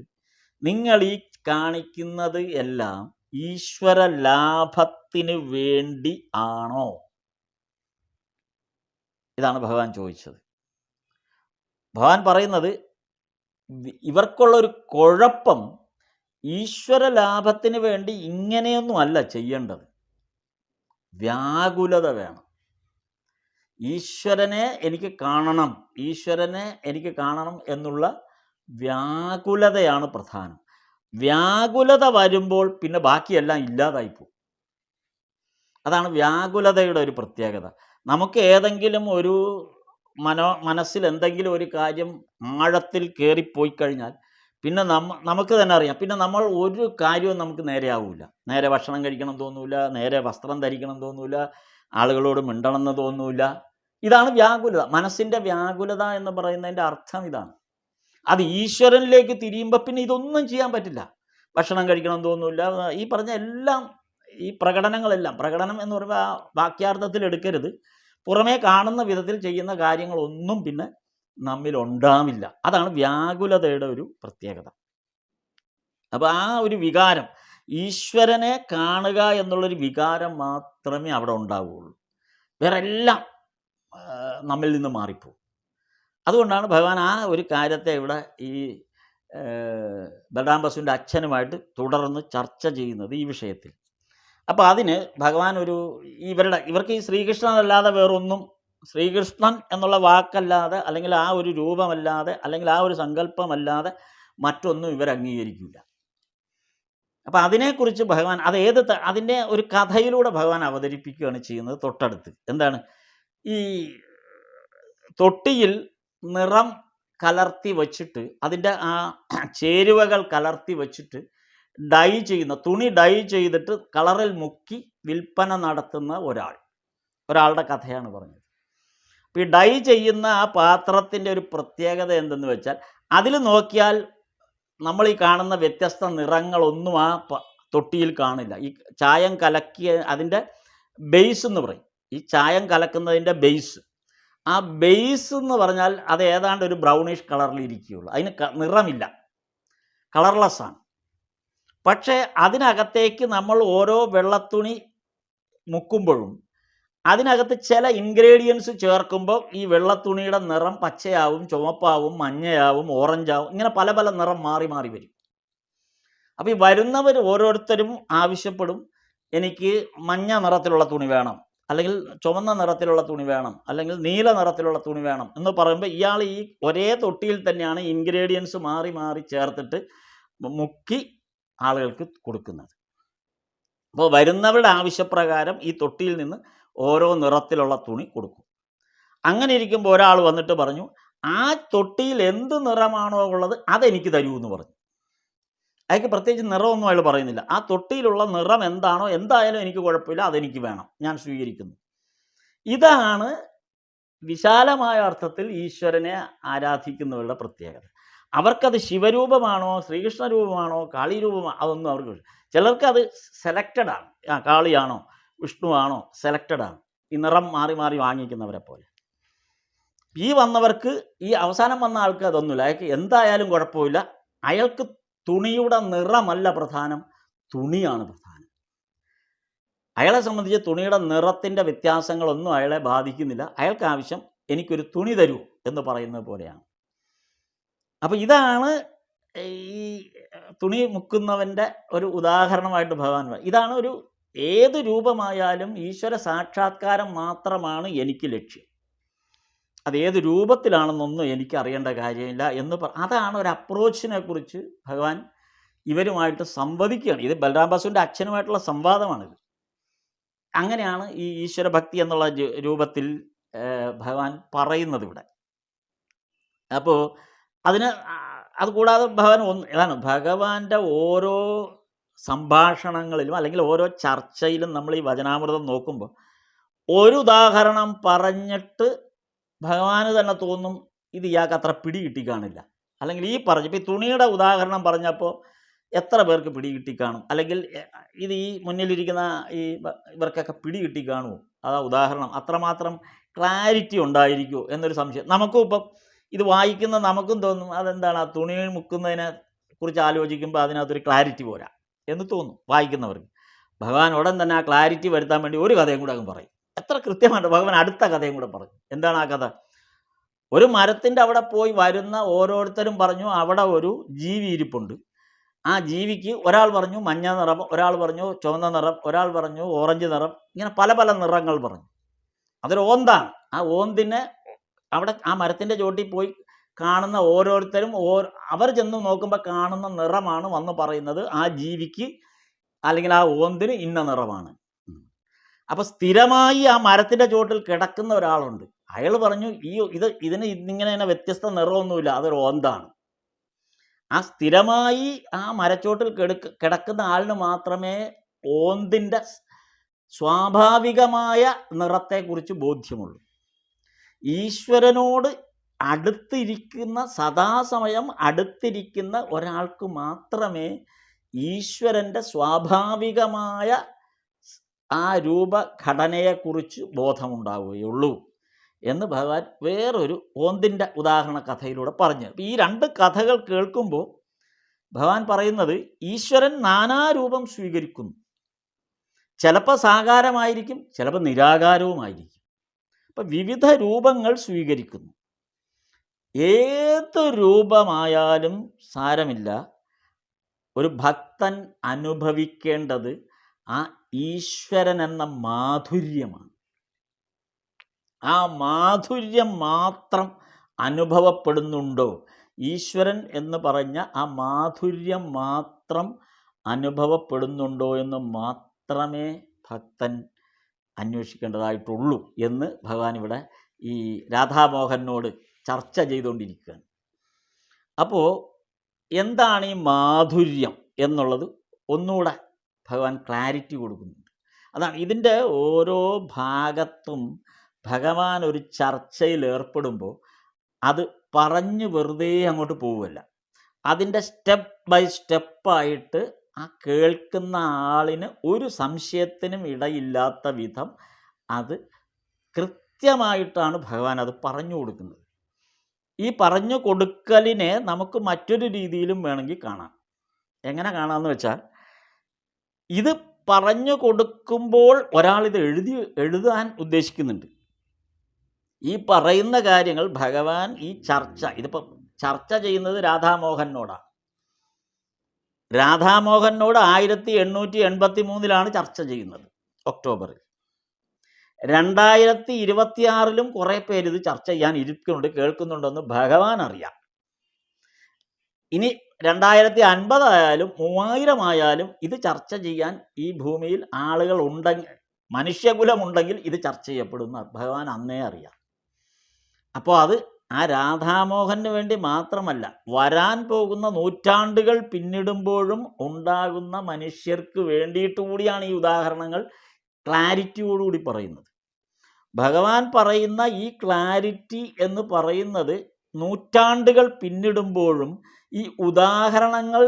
നിങ്ങൾ ഈ കാണിക്കുന്നത് എല്ലാം ഈശ്വര ലാഭത്തിന് വേണ്ടി ആണോ? ഇതാണ് ഭഗവാൻ ചോദിച്ചത്. ഭഗവാൻ പറയുന്നത്, ഇവർക്കുള്ളൊരു കുഴപ്പം ഈശ്വര ലാഭത്തിന് വേണ്ടി ഇങ്ങനെയൊന്നും അല്ല ചെയ്യേണ്ടത്, വ്യാകുലത വേണം. ഈശ്വരനെ എനിക്ക് കാണണം എന്നുള്ള വ്യാകുലതയാണ് പ്രധാനം. വ്യാകുലത വരുമ്പോൾ പിന്നെ ബാക്കിയെല്ലാം ഇല്ലാതായിപ്പോകും. അതാണ് വ്യാകുലതയുടെ ഒരു പ്രത്യേകത. നമുക്ക് ഏതെങ്കിലും ഒരു മനസ്സിൽ എന്തെങ്കിലും ഒരു കാര്യം ആഴത്തിൽ കയറിപ്പോയി കഴിഞ്ഞാൽ പിന്നെ നമുക്ക് തന്നെ അറിയാം. പിന്നെ നമ്മൾ ഒരു കാര്യവും നമുക്ക് നേരെയാവില്ല. നേരെ ഭക്ഷണം കഴിക്കണം തോന്നൂല, നേരെ വസ്ത്രം ധരിക്കണം തോന്നൂല, ആളുകളോട് മിണ്ടണം എന്ന് തോന്നൂല. ഇതാണ് വ്യാകുലത. മനസ്സിൻ്റെ വ്യാകുലത എന്ന് പറയുന്നതിൻ്റെ അർത്ഥം ഇതാണ്. അത് ഈശ്വരനിലേക്ക് തിരിയുമ്പോൾ പിന്നെ ഇതൊന്നും ചെയ്യാൻ പറ്റില്ല. ഭക്ഷണം കഴിക്കണം തോന്നൂല, ഈ പറഞ്ഞ എല്ലാം, ഈ പ്രകടനങ്ങളെല്ലാം, പ്രകടനം എന്ന് പറയുമ്പോൾ ആ വാക്യാർത്ഥത്തിൽ എടുക്കരുത്, പുറമേ കാണുന്ന വിധത്തിൽ ചെയ്യുന്ന കാര്യങ്ങളൊന്നും പിന്നെ നമ്മിലുണ്ടാവില്ല. അതാണ് വ്യാകുലതയുടെ ഒരു പ്രത്യേകത. അപ്പോൾ ആ ഒരു വികാരം, ഈശ്വരനെ കാണുക എന്നുള്ളൊരു വികാരം മാത്രമേ അവിടെ ഉണ്ടാവുകയുള്ളൂ. വേറെ എല്ലാം നമ്മിൽ നിന്ന് മാറിപ്പോകും. അതുകൊണ്ടാണ് ഭഗവാൻ ആ ഒരു കാര്യത്തെ ഇവിടെ ഈ ബലറാം ബസുവിൻ്റെ അച്ഛനുമായിട്ട് തുടർന്ന് ചർച്ച ചെയ്യുന്നത് ഈ വിഷയത്തിൽ. അപ്പോൾ അതിന് ഭഗവാൻ ഇവർക്ക് ഈ ശ്രീകൃഷ്ണനല്ലാതെ വേറൊന്നും, ശ്രീകൃഷ്ണൻ എന്നുള്ള വാക്കല്ലാതെ, അല്ലെങ്കിൽ ആ ഒരു രൂപമല്ലാതെ, അല്ലെങ്കിൽ ആ ഒരു സങ്കല്പമല്ലാതെ മറ്റൊന്നും ഇവർ അംഗീകരിക്കില്ല. അപ്പം അതിനെക്കുറിച്ച് ഭഗവാൻ അതിൻ്റെ ഒരു കഥയിലൂടെ ഭഗവാൻ അവതരിപ്പിക്കുകയാണ് ചെയ്യുന്നത്. തൊട്ടടുത്ത് എന്താണ്, ഈ തൊട്ടിയിൽ നിറം കലർത്തി വച്ചിട്ട്, അതിൻ്റെ ആ ചേരുവകൾ കലർത്തി വച്ചിട്ട് തുണി ഡൈ ചെയ്തിട്ട് കളറിൽ മുക്കി വിൽപ്പന നടത്തുന്ന ഒരാളുടെ കഥയാണ് പറഞ്ഞത്. അപ്പോൾ ഈ ഡൈ ചെയ്യുന്ന ആ പാത്രത്തിൻ്റെ ഒരു പ്രത്യേകത എന്തെന്ന് വെച്ചാൽ, അതിൽ നോക്കിയാൽ നമ്മൾ ഈ കാണുന്ന വ്യത്യസ്ത നിറങ്ങളൊന്നും ആ തൊട്ടിയിൽ കാണില്ല. ഈ ചായം കലക്കിയ അതിൻ്റെ ബേസ് എന്ന് പറയും. ഈ ചായം കലക്കുന്നതിൻ്റെ ബേസ്, ആ ബേസ് എന്ന് പറഞ്ഞാൽ അത് ഏതാണ്ട് ഒരു ബ്രൗണിഷ് കളറിൽ ഇരിക്കുകയുള്ളൂ. അതിന് നിറമില്ല, കളർലെസ് ആണ്. പക്ഷേ അതിനകത്തേക്ക് നമ്മൾ ഓരോ വെള്ളത്തുണി മുക്കുമ്പോഴും അതിനകത്ത് ചില ഇൻഗ്രീഡിയൻസ് ചേർക്കുമ്പോൾ ഈ വെള്ളത്തുണിയുടെ നിറം പച്ചയാവും, ചുവപ്പാവും, മഞ്ഞയാവും, ഓറഞ്ചാവും, ഇങ്ങനെ പല പല നിറം മാറി മാറി വരും. അപ്പോൾ ഈ വരുന്നവർ ഓരോരുത്തരും ആവശ്യപ്പെടും, എനിക്ക് മഞ്ഞ നിറത്തിലുള്ള തുണി വേണം, അല്ലെങ്കിൽ ചുവന്ന നിറത്തിലുള്ള തുണി വേണം, അല്ലെങ്കിൽ നീല നിറത്തിലുള്ള തുണി വേണം എന്ന് പറയുമ്പോൾ ഇയാൾ ഈ ഒരേ തൊട്ടിയിൽ തന്നെയാണ് ഇൻഗ്രീഡിയൻസ് മാറി മാറി ചേർത്തിട്ട് മുക്കി ആളുകൾക്ക് കൊടുക്കുന്നത്. അപ്പോൾ വരുന്നവരുടെ ആവശ്യപ്രകാരം ഈ തൊട്ടിയിൽ നിന്ന് ഓരോ നിറത്തിലുള്ള തുണി കൊടുക്കും. അങ്ങനെ ഇരിക്കുമ്പോൾ ഒരാൾ വന്നിട്ട് പറഞ്ഞു, ആ തൊട്ടിയിൽ എന്ത് നിറമാണോ ഉള്ളത് അതെനിക്ക് തരൂ എന്ന് പറഞ്ഞു. അയാൾക്ക് പ്രത്യേകിച്ച് നിറമൊന്നും അയാൾ പറയുന്നില്ല. ആ തൊട്ടിയിലുള്ള നിറം എന്താണോ, എന്തായാലും എനിക്ക് കുഴപ്പമില്ല, അതെനിക്ക് വേണം, ഞാൻ സ്വീകരിക്കുന്നു. ഇതാണ് വിശാലമായ അർത്ഥത്തിൽ ഈശ്വരനെ ആരാധിക്കുന്നവരുടെ പ്രത്യേകത. അവർക്കത് ശിവരൂപമാണോ, ശ്രീകൃഷ്ണ രൂപമാണോ, കാളി രൂപമാണോ, അതൊന്നും അവർക്ക്, ചിലർക്ക് അത് സെലക്റ്റഡാണ്. കാളിയാണോ വിഷ്ണുവാണോ സെലക്റ്റഡാണ്, ഈ നിറം മാറി മാറി വാങ്ങിക്കുന്നവരെ പോലെ. ഈ വന്നവർക്ക്, ഈ അവസാനം വന്ന ആൾക്ക് അതൊന്നുമില്ല. അയാൾക്ക് എന്തായാലും കുഴപ്പമില്ല, അയാൾക്ക് തുണിയുടെ നിറമല്ല പ്രധാനം, തുണിയാണ് പ്രധാനം. അയാളെ സംബന്ധിച്ച് തുണിയുടെ നിറത്തിൻ്റെ വ്യത്യാസങ്ങളൊന്നും അയാളെ ബാധിക്കുന്നില്ല. അയാൾക്ക് ആവശ്യം എനിക്കൊരു തുണി തരൂ എന്ന് പറയുന്നത് പോലെയാണ്. അപ്പോൾ ഇതാണ് ഈ തുണി മുക്കുന്നവൻ്റെ ഒരു ഉദാഹരണമായിട്ട് ഭഗവാൻ. ഇതാണ് ഏത് രൂപമായാലും ഈശ്വര സാക്ഷാത്കാരം മാത്രമാണ് എനിക്ക് ലക്ഷ്യം. അത് ഏത് രൂപത്തിലാണെന്നൊന്നും എനിക്ക് അറിയേണ്ട കാര്യമില്ല എന്ന് അതാണ് ഒരു അപ്രോച്ചിനെ കുറിച്ച് ഭഗവാൻ ഇവരുമായിട്ട് സംവദിക്കുകയാണ്. ഇത് ബലറാം ബസുവിൻ്റെ അച്ഛനുമായിട്ടുള്ള സംവാദമാണിത്. അങ്ങനെയാണ് ഈ ഈശ്വര ഭക്തി എന്നുള്ള രൂപത്തിൽ ഭഗവാൻ പറയുന്നത് ഇവിടെ. അപ്പോൾ അതുകൂടാതെ ഭഗവാൻ ഏതാണ്, ഭഗവാന്റെ ഓരോ സംഭാഷണങ്ങളിലും അല്ലെങ്കിൽ ഓരോ ചർച്ചയിലും നമ്മൾ ഈ വചനാമൃതം നോക്കുമ്പോൾ ഒരു ഉദാഹരണം പറഞ്ഞിട്ട് ഭഗവാന് തന്നെ തോന്നും ഇത് ഇയാൾക്ക് അത്ര പിടി കിട്ടിക്കാണില്ല. അല്ലെങ്കിൽ ഈ ഇപ്പോൾ തുണിയുടെ ഉദാഹരണം പറഞ്ഞപ്പോൾ എത്ര പേർക്ക് പിടി കിട്ടിക്കാണും, അല്ലെങ്കിൽ ഇത് ഈ മുന്നിലിരിക്കുന്ന ഇവർക്കൊക്കെ പിടി കിട്ടിക്കാണുമോ, അതാ ഉദാഹരണം അത്രമാത്രം ക്ലാരിറ്റി ഉണ്ടായിരിക്കുമോ എന്നൊരു സംശയം നമുക്കും ഇപ്പം ഇത് വായിക്കുന്ന നമുക്കും തോന്നും. അതെന്താണ്, ആ തുണി മുക്കുന്നതിനെ കുറിച്ച് ആലോചിക്കുമ്പോൾ അതിനകത്തൊരു ക്ലാരിറ്റി പോരാ എന്ന് തോന്നും വായിക്കുന്നവർക്ക്. ഭഗവാൻ ഉടൻ തന്നെ ആ ക്ലാരിറ്റി വരുത്താൻ വേണ്ടി ഒരു കഥയും കൂടെ അങ്ങ് പറയും. എത്ര കൃത്യമായിട്ട് ഭഗവാൻ അടുത്ത കഥയും കൂടെ പറഞ്ഞു. എന്താണ് ആ കഥ? ഒരു മരത്തിൻ്റെ അവിടെ പോയി വരുന്ന ഓരോരുത്തരും പറഞ്ഞു അവിടെ ഒരു ജീവി ഇരിപ്പുണ്ട്. ആ ജീവിക്ക് ഒരാൾ പറഞ്ഞു മഞ്ഞ നിറം, ഒരാൾ പറഞ്ഞു ചുവന്ന നിറം, ഒരാൾ പറഞ്ഞു ഓറഞ്ച് നിറം, ഇങ്ങനെ പല പല നിറങ്ങൾ പറഞ്ഞു. അതൊരു ഓന്താണ്. ആ ഓന്തിനെ അവിടെ ആ മരത്തിൻ്റെ ചോട്ടിൽ പോയി കാണുന്ന ഓരോരുത്തരും അവർ ചെന്ന് നോക്കുമ്പോൾ കാണുന്ന നിറമാണ് വന്ന് പറയുന്നത് ആ ജീവിക്ക് അല്ലെങ്കിൽ ആ ഓന്തിന് ഇന്ന നിറമാണ്. അപ്പോൾ സ്ഥിരമായി ആ മരത്തിൻ്റെ ചോട്ടിൽ കിടക്കുന്ന ഒരാളുണ്ട്. അയാൾ പറഞ്ഞു ഇതിന് ഇങ്ങനെ വ്യത്യസ്ത നിറമൊന്നുമില്ല, അതൊരു ഓന്താണ്. ആ സ്ഥിരമായി ആ മരച്ചോട്ടിൽ കിടക്കുന്ന ആളിന് മാത്രമേ ഓന്തിൻ്റെ സ്വാഭാവികമായ നിറത്തെക്കുറിച്ച് ബോധ്യമുള്ളൂ. ഈശ്വരനോട് അടുത്തിരിക്കുന്ന, സദാസമയം അടുത്തിരിക്കുന്ന ഒരാൾക്ക് മാത്രമേ ഈശ്വരൻ്റെ സ്വാഭാവികമായ ആ രൂപഘടനയെക്കുറിച്ച് ബോധമുണ്ടാവുകയുള്ളൂ എന്ന് ഭഗവാൻ വേറൊരു ഓന്തിൻ്റെ ഉദാഹരണ കഥയിലൂടെ പറഞ്ഞു. ഈ രണ്ട് കഥകൾ കേൾക്കുമ്പോൾ ഭഗവാൻ പറയുന്നത് ഈശ്വരൻ നാനാരൂപം സ്വീകരിക്കുന്നു. ചിലപ്പോൾ സാകാരമായിരിക്കും, ചിലപ്പോൾ നിരാകാരവുമായിരിക്കും. അപ്പം വിവിധ രൂപങ്ങൾ സ്വീകരിക്കുന്നു. ഏത് രൂപമായാലും സാരമില്ല, ഒരു ഭക്തൻ അനുഭവിക്കേണ്ടത് ആ ഈശ്വരൻ എന്ന മാധുര്യമാണ്. ആ മാധുര്യം മാത്രം അനുഭവപ്പെടുന്നുണ്ടോ, ഈശ്വരൻ എന്ന് പറഞ്ഞ ആ മാധുര്യം മാത്രം അനുഭവപ്പെടുന്നുണ്ടോ എന്ന് മാത്രമേ ഭക്തൻ അന്വേഷിക്കേണ്ടതായിട്ടുള്ളൂ എന്ന് ഭഗവാൻ ഇവിടെ ഈ രാധാമോഹനോട് ചർച്ച ചെയ്തുകൊണ്ടിരിക്കുകയാണ്. അപ്പോൾ എന്താണ് ഈ മാധുര്യം എന്നുള്ളത് ഒന്നുകൂടെ ഭഗവാൻ ക്ലാരിറ്റി കൊടുക്കുന്നുണ്ട്. അതാണ് ഇതിൻ്റെ ഓരോ ഭാഗത്തും ഭഗവാൻ ഒരു ചർച്ചയിൽ ഏർപ്പെടുമ്പോൾ അത് പറഞ്ഞ് വെറുതെ അങ്ങോട്ട് പോവുമല്ല. അതിൻ്റെ സ്റ്റെപ്പ് ബൈ സ്റ്റെപ്പായിട്ട് ആ കേൾക്കുന്ന ആളിന് ഒരു സംശയത്തിനും ഇടയില്ലാത്ത വിധം അത് കൃത്യമായിട്ടാണ് ഭഗവാൻ അത് പറഞ്ഞു കൊടുക്കുന്നത്. ഈ പറഞ്ഞു കൊടുക്കലിനെ നമുക്ക് മറ്റൊരു രീതിയിലും വേണമെങ്കിൽ കാണാം. എങ്ങനെ കാണാമെന്ന് വെച്ചാൽ, ഇത് പറഞ്ഞു കൊടുക്കുമ്പോൾ ഒരാളിത് എഴുതാൻ ഉദ്ദേശിക്കുന്നുണ്ട്. ഈ പറയുന്ന കാര്യങ്ങൾ ഭഗവാൻ ഈ ഇതിപ്പോൾ ചർച്ച ചെയ്യുന്നത് രാധാമോഹനോടാണ്. രാധാമോഹനോട് 1883 ചർച്ച ചെയ്യുന്നത്, ഒക്ടോബറിൽ. 2026 കുറേ പേര് ഇത് ചർച്ച ചെയ്യാൻ ഇരിക്കുന്നുണ്ട്, കേൾക്കുന്നുണ്ടെന്ന് ഭഗവാൻ അറിയാം. ഇനി 2050 ആയാലും 3000 ആയാലും ഇത് ചർച്ച ചെയ്യാൻ ഈ ഭൂമിയിൽ ആളുകൾ ഉണ്ടെങ്കിൽ, മനുഷ്യകുലമുണ്ടെങ്കിൽ ഇത് ചർച്ച ചെയ്യപ്പെടുന്ന ഭഗവാൻ അന്നേ അറിയാം. അപ്പോൾ അത് ആ രാധാമോഹന് വേണ്ടി മാത്രമല്ല, വരാൻ പോകുന്ന നൂറ്റാണ്ടുകൾ പിന്നിടുമ്പോഴും ഉണ്ടാകുന്ന മനുഷ്യർക്ക് വേണ്ടിയിട്ട് കൂടിയാണ് ഈ ഉദാഹരണങ്ങൾ ക്ലാരിറ്റിയോടുകൂടി പറയുന്നത്. ഭഗവാൻ പറയുന്ന ഈ ക്ലാരിറ്റി എന്ന് പറയുന്നത് നൂറ്റാണ്ടുകൾ പിന്നിടുമ്പോഴും ഈ ഉദാഹരണങ്ങൾ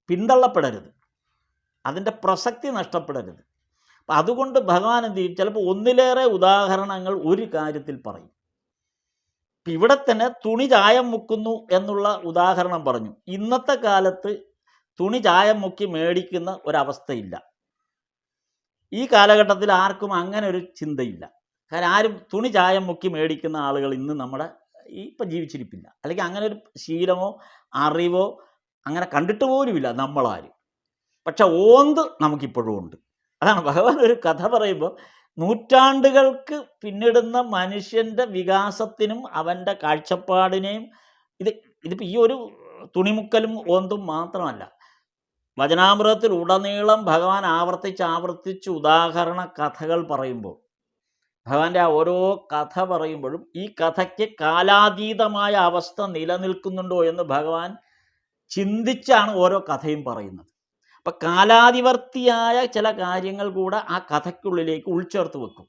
പിന്തള്ളപ്പെടരുത്, അതിൻ്റെ പ്രസക്തി നഷ്ടപ്പെടരുത്. അപ്പം അതുകൊണ്ട് ഭഗവാൻ എന്ത് ചെയ്യും, ചിലപ്പോൾ ഒന്നിലേറെ ഉദാഹരണങ്ങൾ ഒരു കാര്യത്തിൽ പറയും. ഇവിടെ തന്നെ തുണി ചായം മുക്കുന്നു എന്നുള്ള ഉദാഹരണം പറഞ്ഞു. ഇന്നത്തെ കാലത്ത് തുണി ചായം മുക്കി മേടിക്കുന്ന ഒരവസ്ഥയില്ല. ഈ കാലഘട്ടത്തിൽ ആർക്കും അങ്ങനെ ഒരു ചിന്തയില്ല. കാരണം ആരും തുണി ചായം മുക്കി മേടിക്കുന്ന ആളുകൾ ഇന്ന് നമ്മുടെ ഇപ്പം ജീവിച്ചിരിപ്പില്ല, അല്ലെങ്കിൽ അങ്ങനെ ഒരു ശീലമോ അറിവോ അങ്ങനെ കണ്ടിട്ട് പോലുമില്ല നമ്മളാരും. പക്ഷെ ഓന്ത് നമുക്കിപ്പോഴും ഉണ്ട്. അതാണ് ഭഗവാൻ ഒരു കഥ പറയുമ്പോൾ നൂറ്റാണ്ടുകൾക്ക് പിന്നിടുന്ന മനുഷ്യൻ്റെ വികാസത്തിനും അവൻ്റെ കാഴ്ചപ്പാടിനെയും ഇതിപ്പോൾ ഈ ഒരു തുണിമുക്കലും ഓന്തും മാത്രമല്ല, വചനാമൃതത്തിൽ ഉടനീളം ഭഗവാൻ ആവർത്തിച്ച് ഉദാഹരണ കഥകൾ പറയുമ്പോൾ, ഭഗവാന്റെ ആ ഓരോ കഥ പറയുമ്പോഴും ഈ കഥയ്ക്ക് കാലാതീതമായ അവസ്ഥ നിലനിൽക്കുന്നുണ്ടോ എന്ന് ഭഗവാൻ ചിന്തിച്ചാണ് ഓരോ കഥയും പറയുന്നത്. അപ്പം കാലാതിവർത്തിയായ ചില കാര്യങ്ങൾ കൂടെ ആ കഥയ്ക്കുള്ളിലേക്ക് ഉൾച്ചേർത്ത് വെക്കും.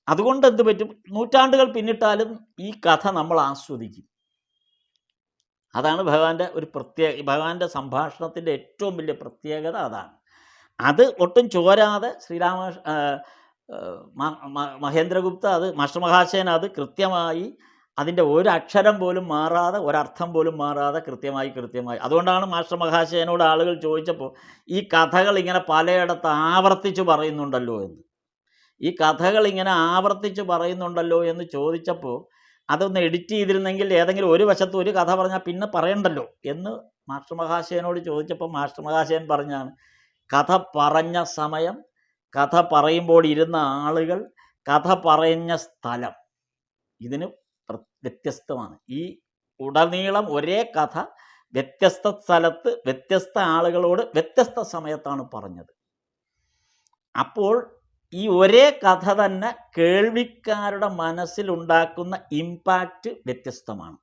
അതുകൊണ്ട് എന്ത് പറ്റും, നൂറ്റാണ്ടുകൾ പിന്നിട്ടാലും ഈ കഥ നമ്മൾ ആസ്വദിക്കും. അതാണ് ഭഗവാന്റെ ഒരു ഭഗവാന്റെ സംഭാഷണത്തിൻ്റെ ഏറ്റവും വലിയ പ്രത്യേകത അതാണ്. അത് ഒട്ടും ചോരാതെ മഹേന്ദ്രഗുപ്ത അത് മാസ്റ്റർ മഹാശയൻ അത് കൃത്യമായി അതിൻ്റെ ഒരക്ഷരം പോലും മാറാതെ, ഒരർത്ഥം പോലും മാറാതെ കൃത്യമായി അതുകൊണ്ടാണ് മാസ്റ്റർ മഹാശയനോട് ആളുകൾ ചോദിച്ചപ്പോൾ ഈ കഥകൾ ഇങ്ങനെ പലയിടത്ത് ആവർത്തിച്ച് പറയുന്നുണ്ടല്ലോ എന്ന്, ഈ കഥകൾ ഇങ്ങനെ ആവർത്തിച്ച് പറയുന്നുണ്ടല്ലോ എന്ന് ചോദിച്ചപ്പോൾ അതൊന്ന് എഡിറ്റ് ചെയ്തിരുന്നെങ്കിൽ ഏതെങ്കിലും ഒരു വശത്ത് ഒരു കഥ പറഞ്ഞാൽ പിന്നെ പറയണ്ടല്ലോ എന്ന് മാസ്റ്റർ മഹാശയനോട് ചോദിച്ചപ്പോൾ മാസ്റ്റർ മഹാശയൻ പറഞ്ഞാണ്, കഥ പറഞ്ഞ സമയം, കഥ പറയുമ്പോൾ ഇരുന്ന ആളുകൾ, കഥ പറഞ്ഞ സ്ഥലം ഇതിന് വ്യത്യസ്തമാണ്. ഈ ഉടനീളം ഒരേ കഥ വ്യത്യസ്ത സ്ഥലത്ത് വ്യത്യസ്ത ആളുകളോട് വ്യത്യസ്ത സമയത്താണ് പറഞ്ഞത്. അപ്പോൾ ഈ ഒരേ കഥ തന്നെ കേൾവിക്കാരുടെ മനസ്സിലുണ്ടാക്കുന്ന ഇമ്പാക്റ്റ് വ്യത്യസ്തമാണ്.